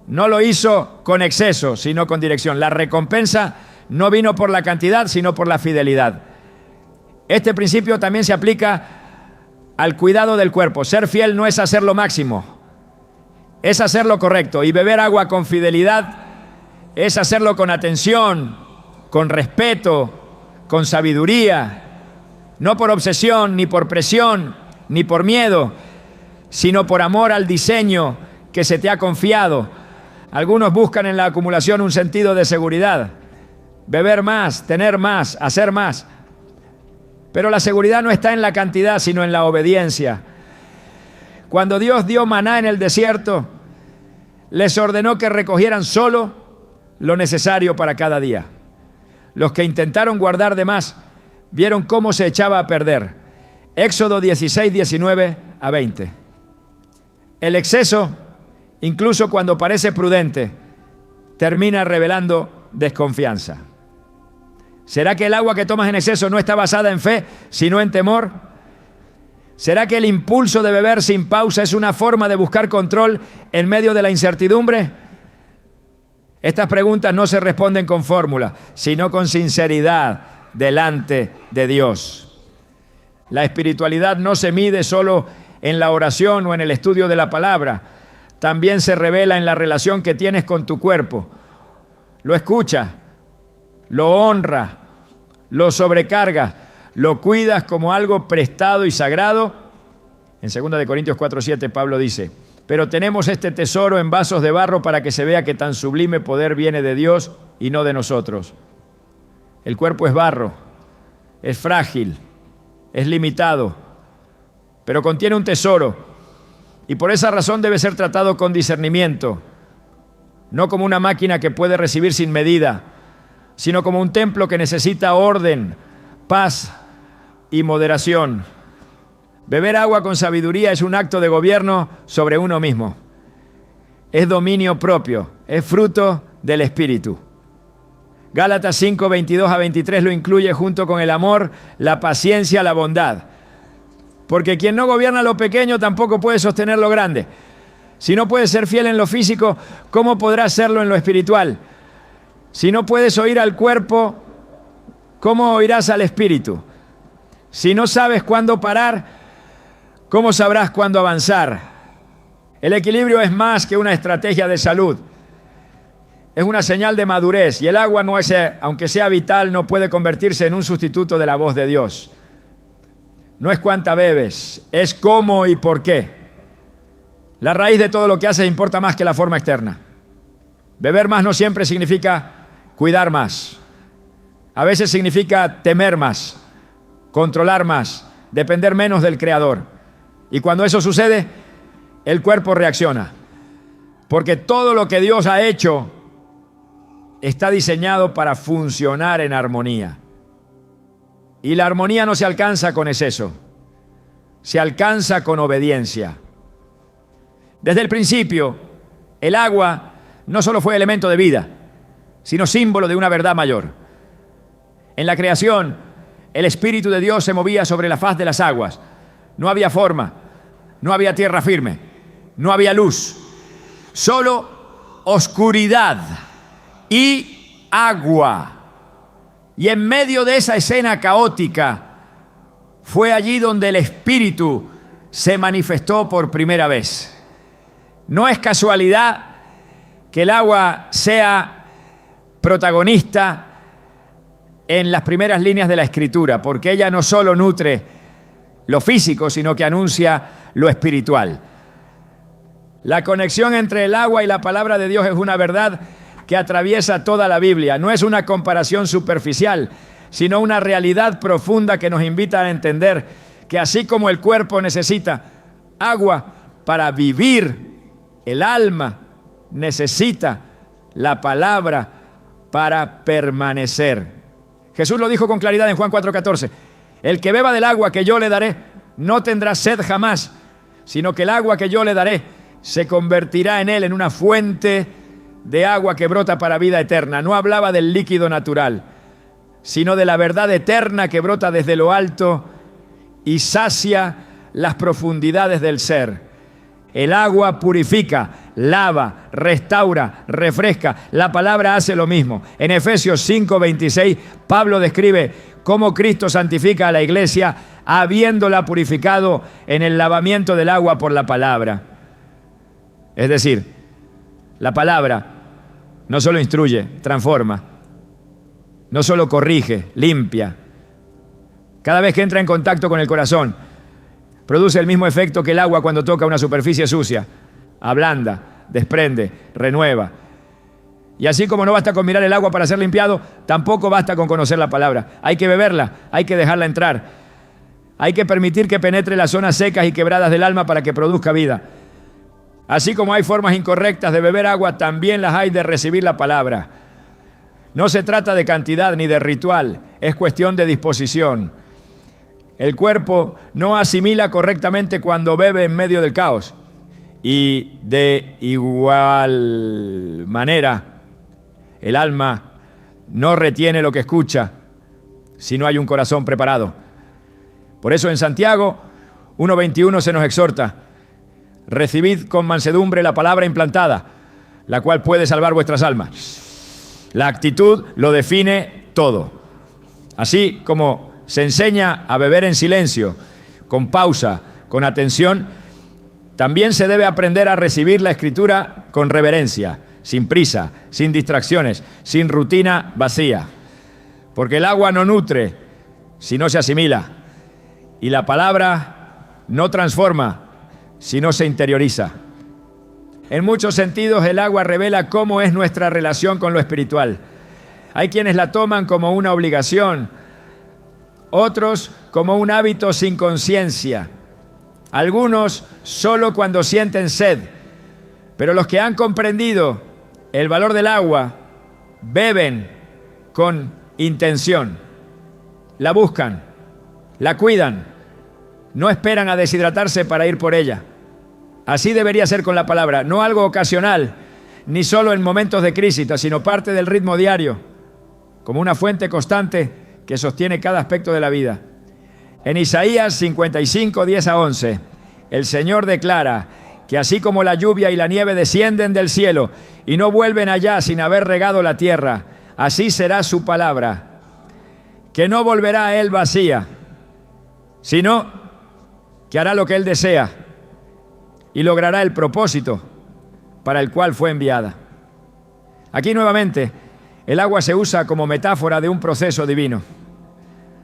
no lo hizo con exceso, sino con dirección. La recompensa no vino por la cantidad, sino por la fidelidad. Este principio también se aplica al cuidado del cuerpo. Ser fiel no es hacer lo máximo, es hacer lo correcto. Y beber agua con fidelidad es hacerlo con atención, con respeto, con sabiduría, no por obsesión, ni por presión, ni por miedo, sino por amor al diseño que se te ha confiado. Algunos buscan en la acumulación un sentido de seguridad. Beber más, tener más, hacer más. Pero la seguridad no está en la cantidad, sino en la obediencia. Cuando Dios dio maná en el desierto, les ordenó que recogieran solo lo necesario para cada día. Los que intentaron guardar de más vieron cómo se echaba a perder. Éxodo 16, 19 a 20. El exceso, incluso cuando parece prudente, termina revelando desconfianza. ¿Será que el agua que tomas en exceso no está basada en fe, sino en temor? ¿Será que el impulso de beber sin pausa es una forma de buscar control en medio de la incertidumbre? Estas preguntas no se responden con fórmula, sino con sinceridad delante de Dios. La espiritualidad no se mide solo en la oración o en el estudio de la palabra. También se revela en la relación que tienes con tu cuerpo. Lo escucha, lo honra, lo sobrecarga, lo cuidas como algo prestado y sagrado. En 2 Corintios 4:7 Pablo dice: pero tenemos este tesoro en vasos de barro para que se vea que tan sublime poder viene de Dios y no de nosotros. El cuerpo es barro, es frágil, es limitado, pero contiene un tesoro y por esa razón debe ser tratado con discernimiento, no como una máquina que puede recibir sin medida, sino como un templo que necesita orden, paz y moderación. Beber agua con sabiduría es un acto de gobierno sobre uno mismo. Es dominio propio, es fruto del Espíritu. Gálatas 5, 22 a 23 lo incluye junto con el amor, la paciencia, la bondad. Porque quien no gobierna lo pequeño tampoco puede sostener lo grande. Si no puedes ser fiel en lo físico, ¿cómo podrás serlo en lo espiritual? Si no puedes oír al cuerpo, ¿cómo oirás al espíritu? Si no sabes cuándo parar, ¿cómo sabrás cuándo avanzar? El equilibrio es más que una estrategia de salud. Es una señal de madurez y el agua, no es, aunque sea vital, no puede convertirse en un sustituto de la voz de Dios. No es cuánta bebes, es cómo y por qué. La raíz de todo lo que haces importa más que la forma externa. Beber más no siempre significa cuidar más. A veces significa temer más, controlar más, depender menos del Creador. Y cuando eso sucede, el cuerpo reacciona. Porque todo lo que Dios ha hecho está diseñado para funcionar en armonía. Y la armonía no se alcanza con exceso, se alcanza con obediencia. Desde el principio, el agua no solo fue elemento de vida, sino símbolo de una verdad mayor. En la creación, el Espíritu de Dios se movía sobre la faz de las aguas. No había forma, no había tierra firme, no había luz, solo oscuridad y agua. Y en medio de esa escena caótica, fue allí donde el Espíritu se manifestó por primera vez. No es casualidad que el agua sea protagonista en las primeras líneas de la Escritura, porque ella no solo nutre lo físico, sino que anuncia lo espiritual. La conexión entre el agua y la palabra de Dios es una verdad que atraviesa toda la Biblia. No es una comparación superficial, sino una realidad profunda que nos invita a entender que así como el cuerpo necesita agua para vivir, el alma necesita la palabra para permanecer. Jesús lo dijo con claridad en Juan 4:14. El que beba del agua que yo le daré no tendrá sed jamás, sino que el agua que yo le daré se convertirá en él en una fuente de agua que brota para vida eterna. No hablaba del líquido natural, sino de la verdad eterna que brota desde lo alto y sacia las profundidades del ser. El agua purifica, lava, restaura, refresca. La palabra hace lo mismo. En Efesios 5:26, Pablo describe cómo Cristo santifica a la iglesia, habiéndola purificado en el lavamiento del agua por la palabra. Es decir, la palabra no solo instruye, transforma, no solo corrige, limpia. Cada vez que entra en contacto con el corazón, produce el mismo efecto que el agua cuando toca una superficie sucia. Ablanda, desprende, renueva. Y así como no basta con mirar el agua para ser limpiado, tampoco basta con conocer la palabra. Hay que beberla, hay que dejarla entrar. Hay que permitir que penetre las zonas secas y quebradas del alma para que produzca vida. Así como hay formas incorrectas de beber agua, también las hay de recibir la palabra. No se trata de cantidad ni de ritual, es cuestión de disposición. El cuerpo no asimila correctamente cuando bebe en medio del caos. Y de igual manera, el alma no retiene lo que escucha si no hay un corazón preparado. Por eso en Santiago 1:21 se nos exhorta: recibid con mansedumbre la palabra implantada, la cual puede salvar vuestras almas. La actitud lo define todo. Así como se enseña a beber en silencio, con pausa, con atención, también se debe aprender a recibir la Escritura con reverencia, sin prisa, sin distracciones, sin rutina vacía. Porque el agua no nutre si no se asimila, y la palabra no transforma si no se interioriza. En muchos sentidos, el agua revela cómo es nuestra relación con lo espiritual. Hay quienes la toman como una obligación, otros como un hábito sin conciencia, algunos solo cuando sienten sed, pero los que han comprendido el valor del agua beben con intención, la buscan, la cuidan, no esperan a deshidratarse para ir por ella. Así debería ser con la palabra, no algo ocasional, ni solo en momentos de crisis, sino parte del ritmo diario, como una fuente constante que sostiene cada aspecto de la vida. En Isaías 55, 10-11, el Señor declara que así como la lluvia y la nieve descienden del cielo y no vuelven allá sin haber regado la tierra, así será su palabra, que no volverá a él vacía, sino que hará lo que él desea y logrará el propósito para el cual fue enviada. Aquí nuevamente, el agua se usa como metáfora de un proceso divino.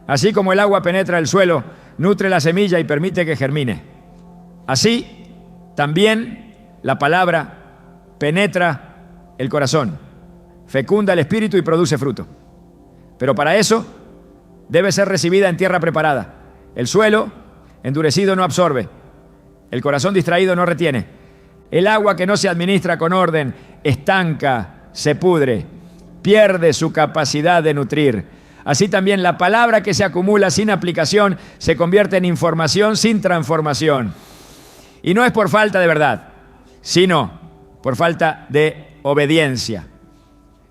Así como el agua penetra el suelo, nutre la semilla y permite que germine. Así, también la palabra penetra el corazón, fecunda el espíritu y produce fruto. Pero para eso debe ser recibida en tierra preparada. El suelo endurecido no absorbe, el corazón distraído no retiene. El agua que no se administra con orden estanca, se pudre, pierde su capacidad de nutrir. Así también la palabra que se acumula sin aplicación se convierte en información sin transformación. Y no es por falta de verdad, sino por falta de obediencia.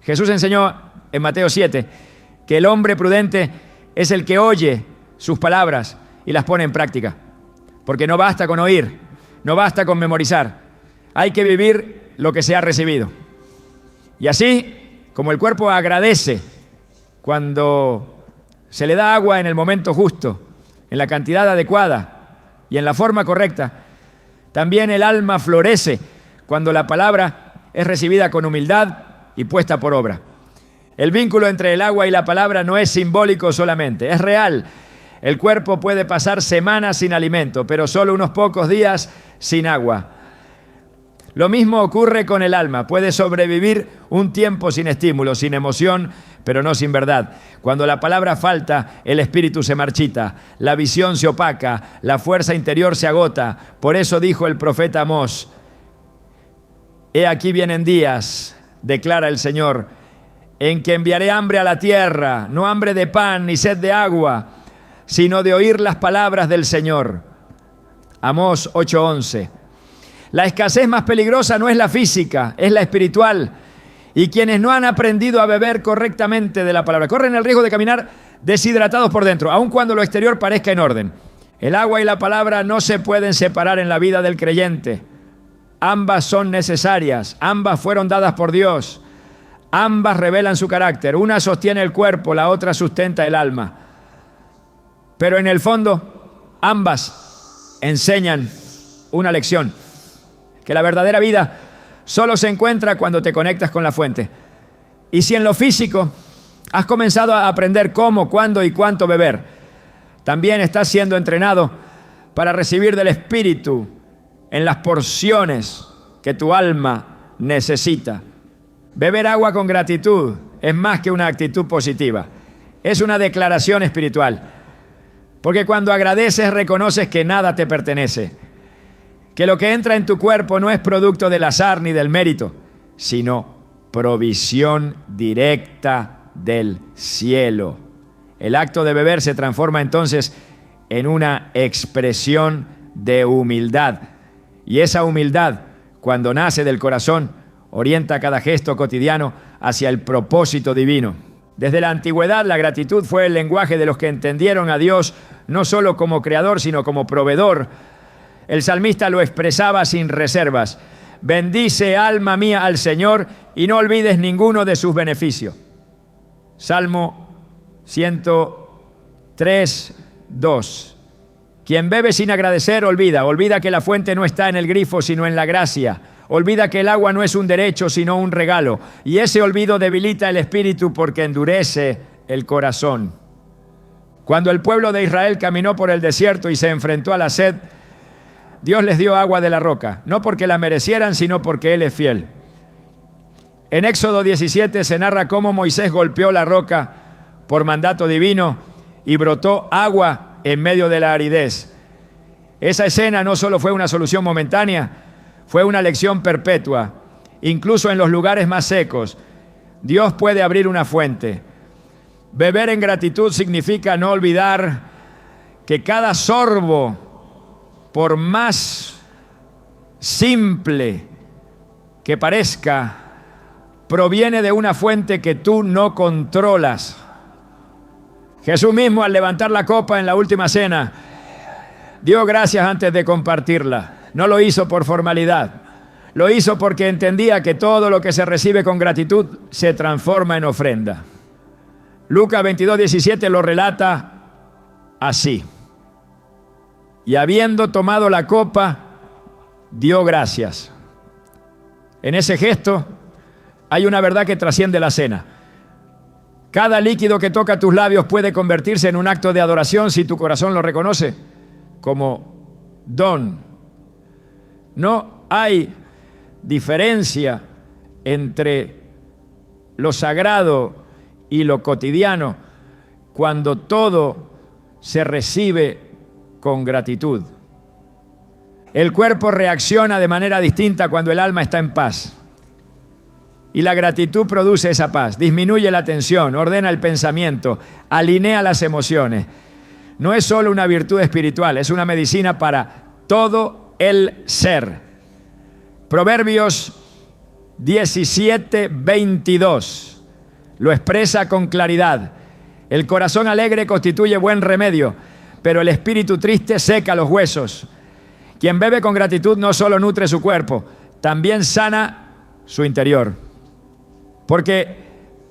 Jesús enseñó en Mateo 7 que el hombre prudente es el que oye sus palabras y las pone en práctica. Porque no basta con oír, no basta con memorizar. Hay que vivir lo que se ha recibido. Y así, como el cuerpo agradece cuando se le da agua en el momento justo, en la cantidad adecuada y en la forma correcta, también el alma florece cuando la palabra es recibida con humildad y puesta por obra. El vínculo entre el agua y la palabra no es simbólico solamente, es real. El cuerpo puede pasar semanas sin alimento, pero solo unos pocos días sin agua. Lo mismo ocurre con el alma. Puede sobrevivir un tiempo sin estímulo, sin emoción, pero no sin verdad. Cuando la palabra falta, el espíritu se marchita, la visión se opaca, la fuerza interior se agota. Por eso dijo el profeta Amós: he aquí vienen días, declara el Señor, en que enviaré hambre a la tierra, no hambre de pan ni sed de agua, sino de oír las palabras del Señor. Amós 8:11. La escasez más peligrosa no es la física, es la espiritual. Y quienes no han aprendido a beber correctamente de la palabra corren el riesgo de caminar deshidratados por dentro, aun cuando lo exterior parezca en orden. El agua y la palabra no se pueden separar en la vida del creyente. Ambas son necesarias, ambas fueron dadas por Dios, ambas revelan su carácter. Una sostiene el cuerpo, la otra sustenta el alma. Pero en el fondo, ambas enseñan una lección: que la verdadera vida solo se encuentra cuando te conectas con la fuente. Y si en lo físico has comenzado a aprender cómo, cuándo y cuánto beber, también estás siendo entrenado para recibir del Espíritu en las porciones que tu alma necesita. Beber agua con gratitud es más que una actitud positiva, es una declaración espiritual. Porque cuando agradeces reconoces que nada te pertenece, que lo que entra en tu cuerpo no es producto del azar ni del mérito, sino provisión directa del cielo. El acto de beber se transforma entonces en una expresión de humildad. Y esa humildad, cuando nace del corazón, orienta cada gesto cotidiano hacia el propósito divino. Desde la antigüedad, la gratitud fue el lenguaje de los que entendieron a Dios no solo como creador, sino como proveedor. El salmista lo expresaba sin reservas: bendice, alma mía, al Señor, y no olvides ninguno de sus beneficios. Salmo 103, 2. Quien bebe sin agradecer olvida que la fuente no está en el grifo, sino en la gracia. Olvida que el agua no es un derecho, sino un regalo. Y ese olvido debilita el espíritu porque endurece el corazón. Cuando el pueblo de Israel caminó por el desierto y se enfrentó a la sed, Dios les dio agua de la roca, no porque la merecieran, sino porque Él es fiel. En Éxodo 17 se narra cómo Moisés golpeó la roca por mandato divino y brotó agua en medio de la aridez. Esa escena no solo fue una solución momentánea, fue una lección perpetua. Incluso en los lugares más secos, Dios puede abrir una fuente. Beber en gratitud significa no olvidar que cada sorbo, por más simple que parezca, proviene de una fuente que tú no controlas. Jesús mismo, al levantar la copa en la última cena, dio gracias antes de compartirla. No lo hizo por formalidad, lo hizo porque entendía que todo lo que se recibe con gratitud se transforma en ofrenda. Lucas 22:17 lo relata así: y habiendo tomado la copa, dio gracias. En ese gesto hay una verdad que trasciende la cena. Cada líquido que toca tus labios puede convertirse en un acto de adoración si tu corazón lo reconoce como don. No hay diferencia entre lo sagrado y lo cotidiano cuando todo se recibe con gratitud. El cuerpo reacciona de manera distinta cuando el alma está en paz. Y la gratitud produce esa paz, disminuye la tensión, ordena el pensamiento, alinea las emociones. No es solo una virtud espiritual, es una medicina para todo el ser. Proverbios 17:22 lo expresa con claridad. El corazón alegre constituye buen remedio, pero el espíritu triste seca los huesos. Quien bebe con gratitud no solo nutre su cuerpo, también sana su interior. Porque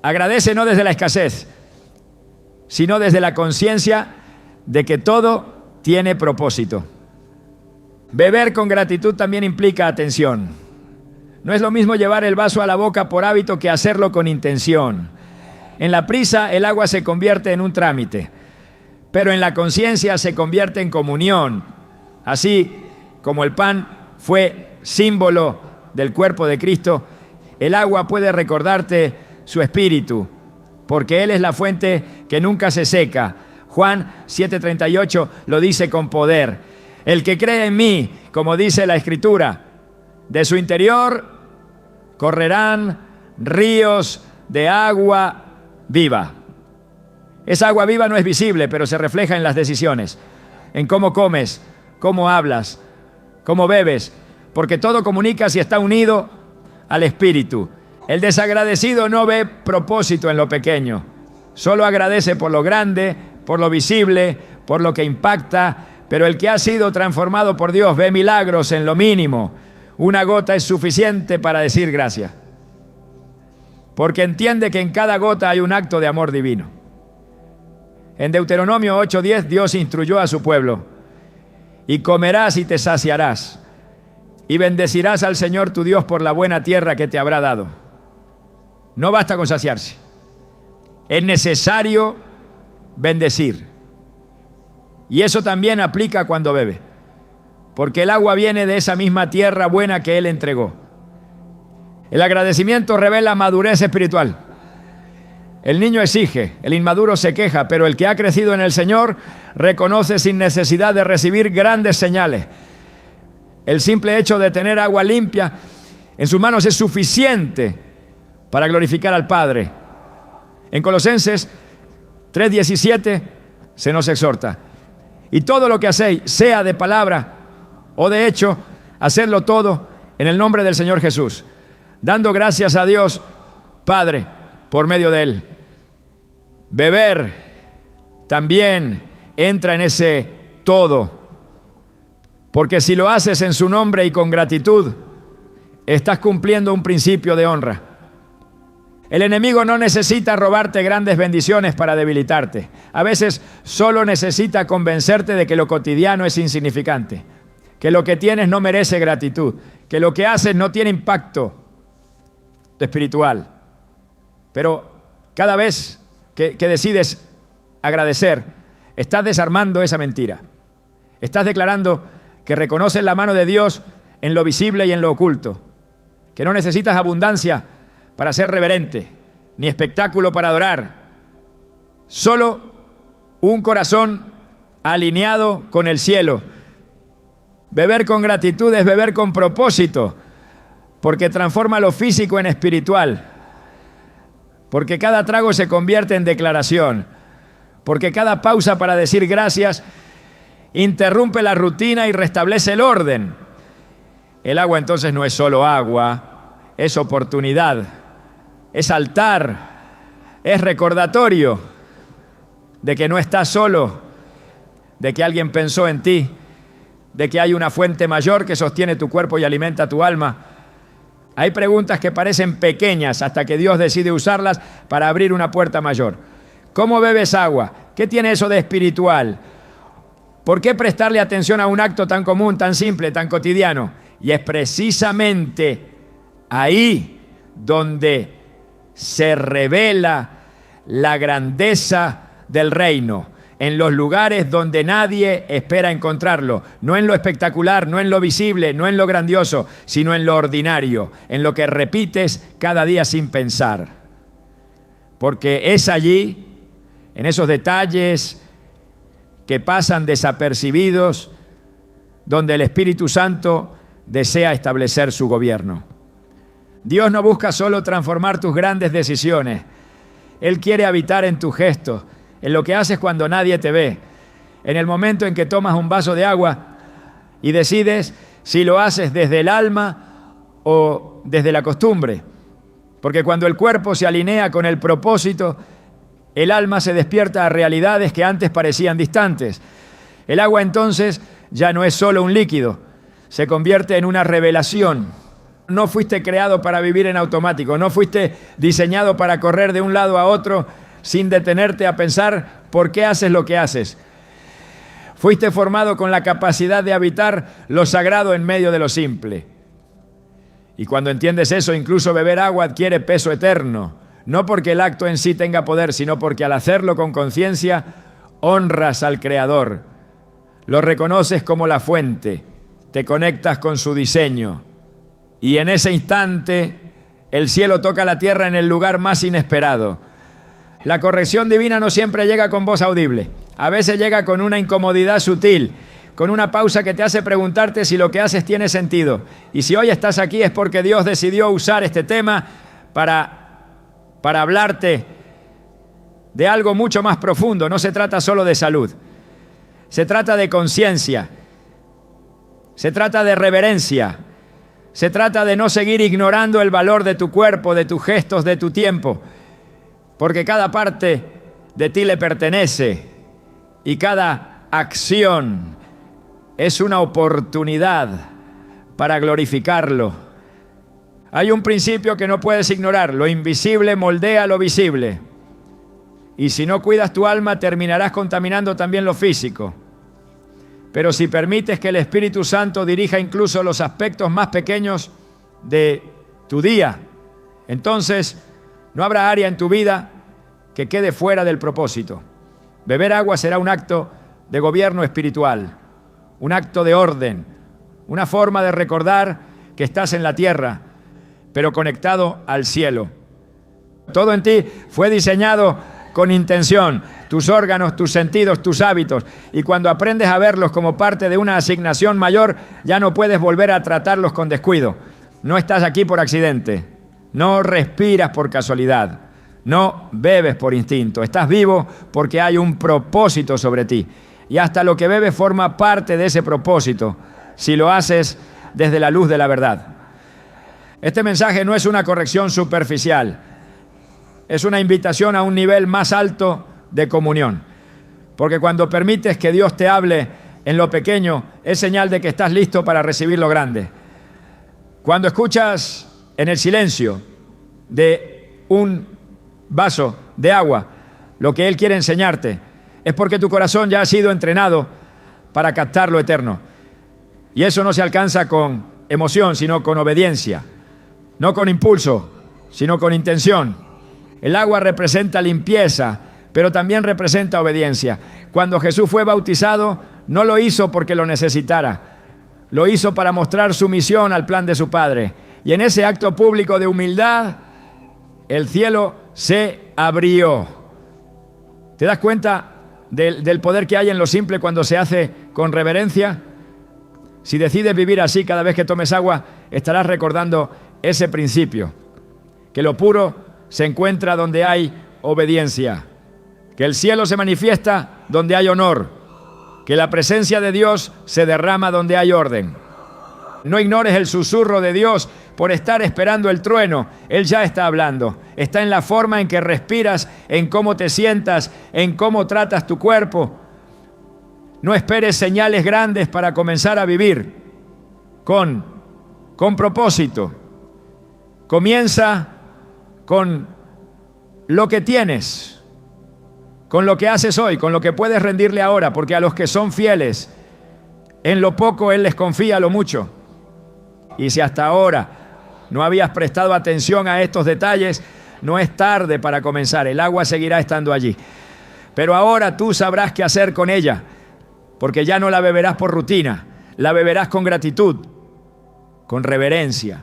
agradece no desde la escasez, sino desde la conciencia de que todo tiene propósito. Beber con gratitud también implica atención. No es lo mismo llevar el vaso a la boca por hábito que hacerlo con intención. En la prisa, el agua se convierte en un trámite, pero en la conciencia se convierte en comunión. Así como el pan fue símbolo del cuerpo de Cristo, el agua puede recordarte su espíritu, porque Él es la fuente que nunca se seca. Juan 7:38 lo dice con poder. El que cree en mí, como dice la Escritura, de su interior correrán ríos de agua viva. Esa agua viva no es visible, pero se refleja en las decisiones, en cómo comes, cómo hablas, cómo bebes, porque todo comunica si está unido al espíritu. El desagradecido no ve propósito en lo pequeño, solo agradece por lo grande, por lo visible, por lo que impacta, pero el que ha sido transformado por Dios ve milagros en lo mínimo. Una gota es suficiente para decir gracias, porque entiende que en cada gota hay un acto de amor divino. En Deuteronomio 8:10 Dios instruyó a su pueblo: y comerás y te saciarás, y bendecirás al Señor tu Dios por la buena tierra que te habrá dado. No basta con saciarse, es necesario bendecir. Y eso también aplica cuando bebe, porque el agua viene de esa misma tierra buena que Él entregó. El agradecimiento revela madurez espiritual. El niño exige, el inmaduro se queja, pero el que ha crecido en el Señor reconoce sin necesidad de recibir grandes señales. El simple hecho de tener agua limpia en sus manos es suficiente para glorificar al Padre. En Colosenses 3:17 se nos exhorta: y todo lo que hacéis, sea de palabra o de hecho, hacedlo todo en el nombre del Señor Jesús, dando gracias a Dios Padre por medio de Él. Beber también entra en ese todo, porque si lo haces en su nombre y con gratitud, estás cumpliendo un principio de honra. El enemigo no necesita robarte grandes bendiciones para debilitarte. A veces solo necesita convencerte de que lo cotidiano es insignificante, que lo que tienes no merece gratitud, que lo que haces no tiene impacto espiritual. Pero cada vez que decides agradecer, estás desarmando esa mentira. Estás declarando que reconoces la mano de Dios en lo visible y en lo oculto, que no necesitas abundancia para ser reverente, ni espectáculo para adorar. Solo un corazón alineado con el cielo. Beber con gratitud es beber con propósito, porque transforma lo físico en espiritual, porque cada trago se convierte en declaración, porque cada pausa para decir gracias interrumpe la rutina y restablece el orden. El agua entonces no es solo agua, es oportunidad, es altar, es recordatorio de que no estás solo, de que alguien pensó en ti, de que hay una fuente mayor que sostiene tu cuerpo y alimenta tu alma. Hay preguntas que parecen pequeñas hasta que Dios decide usarlas para abrir una puerta mayor. ¿Cómo bebes agua? ¿Qué tiene eso de espiritual? ¿Por qué prestarle atención a un acto tan común, tan simple, tan cotidiano? Y es precisamente ahí donde se revela la grandeza del reino, en los lugares donde nadie espera encontrarlo, no en lo espectacular, no en lo visible, no en lo grandioso, sino en lo ordinario, en lo que repites cada día sin pensar. Porque es allí, en esos detalles que pasan desapercibidos, donde el Espíritu Santo desea establecer su gobierno. Dios no busca solo transformar tus grandes decisiones. Él quiere habitar en tus gestos, en lo que haces cuando nadie te ve, en el momento en que tomas un vaso de agua y decides si lo haces desde el alma o desde la costumbre. Porque cuando el cuerpo se alinea con el propósito, el alma se despierta a realidades que antes parecían distantes. El agua entonces ya no es solo un líquido, se convierte en una revelación. No fuiste creado para vivir en automático, no fuiste diseñado para correr de un lado a otro sin detenerte a pensar por qué haces lo que haces. Fuiste formado con la capacidad de habitar lo sagrado en medio de lo simple. Y cuando entiendes eso, incluso beber agua adquiere peso eterno. No porque el acto en sí tenga poder, sino porque al hacerlo con conciencia, honras al Creador. Lo reconoces como la fuente, te conectas con su diseño. Y en ese instante, el cielo toca la tierra en el lugar más inesperado. La corrección divina no siempre llega con voz audible. A veces llega con una incomodidad sutil, con una pausa que te hace preguntarte si lo que haces tiene sentido. Y si hoy estás aquí es porque Dios decidió usar este tema para hablarte de algo mucho más profundo. No se trata solo de salud. Se trata de conciencia. Se trata de reverencia. Se trata de no seguir ignorando el valor de tu cuerpo, de tus gestos, de tu tiempo. Porque cada parte de ti le pertenece y cada acción es una oportunidad para glorificarlo. Hay un principio que no puedes ignorar: lo invisible moldea lo visible. Y si no cuidas tu alma, terminarás contaminando también lo físico. Pero si permites que el Espíritu Santo dirija incluso los aspectos más pequeños de tu día, entonces no habrá área en tu vida que quede fuera del propósito. Beber agua será un acto de gobierno espiritual, un acto de orden, una forma de recordar que estás en la tierra, pero conectado al cielo. Todo en ti fue diseñado con intención. Tus órganos, tus sentidos, tus hábitos. Y cuando aprendes a verlos como parte de una asignación mayor, ya no puedes volver a tratarlos con descuido. No estás aquí por accidente. No respiras por casualidad. No bebes por instinto. Estás vivo porque hay un propósito sobre ti. Y hasta lo que bebes forma parte de ese propósito, si lo haces desde la luz de la verdad. Este mensaje no es una corrección superficial. Es una invitación a un nivel más alto de comunión. Porque cuando permites que Dios te hable en lo pequeño, es señal de que estás listo para recibir lo grande. Cuando escuchas en el silencio de un vaso de agua lo que Él quiere enseñarte, es porque tu corazón ya ha sido entrenado para captar lo eterno. Y eso no se alcanza con emoción, sino con obediencia. No con impulso, sino con intención. El agua representa limpieza, pero también representa obediencia. Cuando Jesús fue bautizado, no lo hizo porque lo necesitara. Lo hizo para mostrar su misión al plan de su Padre. Y en ese acto público de humildad, el cielo se abrió. ¿Te das cuenta del poder que hay en lo simple cuando se hace con reverencia? Si decides vivir así cada vez que tomes agua, estarás recordando ese principio, que lo puro se encuentra donde hay obediencia, que el cielo se manifiesta donde hay honor, que la presencia de Dios se derrama donde hay orden. No ignores el susurro de Dios por estar esperando el trueno. Él ya está hablando. Está en la forma en que respiras, en cómo te sientas, en cómo tratas tu cuerpo. No esperes señales grandes para comenzar a vivir con propósito. Comienza con lo que tienes, con lo que haces hoy, con lo que puedes rendirle ahora, porque a los que son fieles, en lo poco Él les confía lo mucho. Y si hasta ahora no habías prestado atención a estos detalles, no es tarde para comenzar. El agua seguirá estando allí. Pero ahora tú sabrás qué hacer con ella, porque ya no la beberás por rutina, la beberás con gratitud, con reverencia,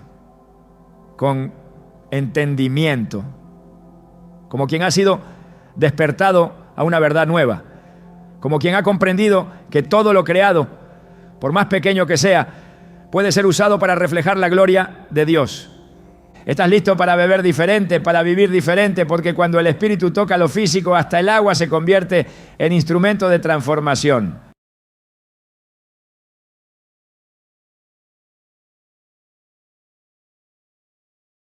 con entendimiento, como quien ha sido despertado a una verdad nueva, como quien ha comprendido que todo lo creado, por más pequeño que sea, puede ser usado para reflejar la gloria de Dios. Estás listo para beber diferente, para vivir diferente, porque cuando el Espíritu toca lo físico, hasta el agua se convierte en instrumento de transformación.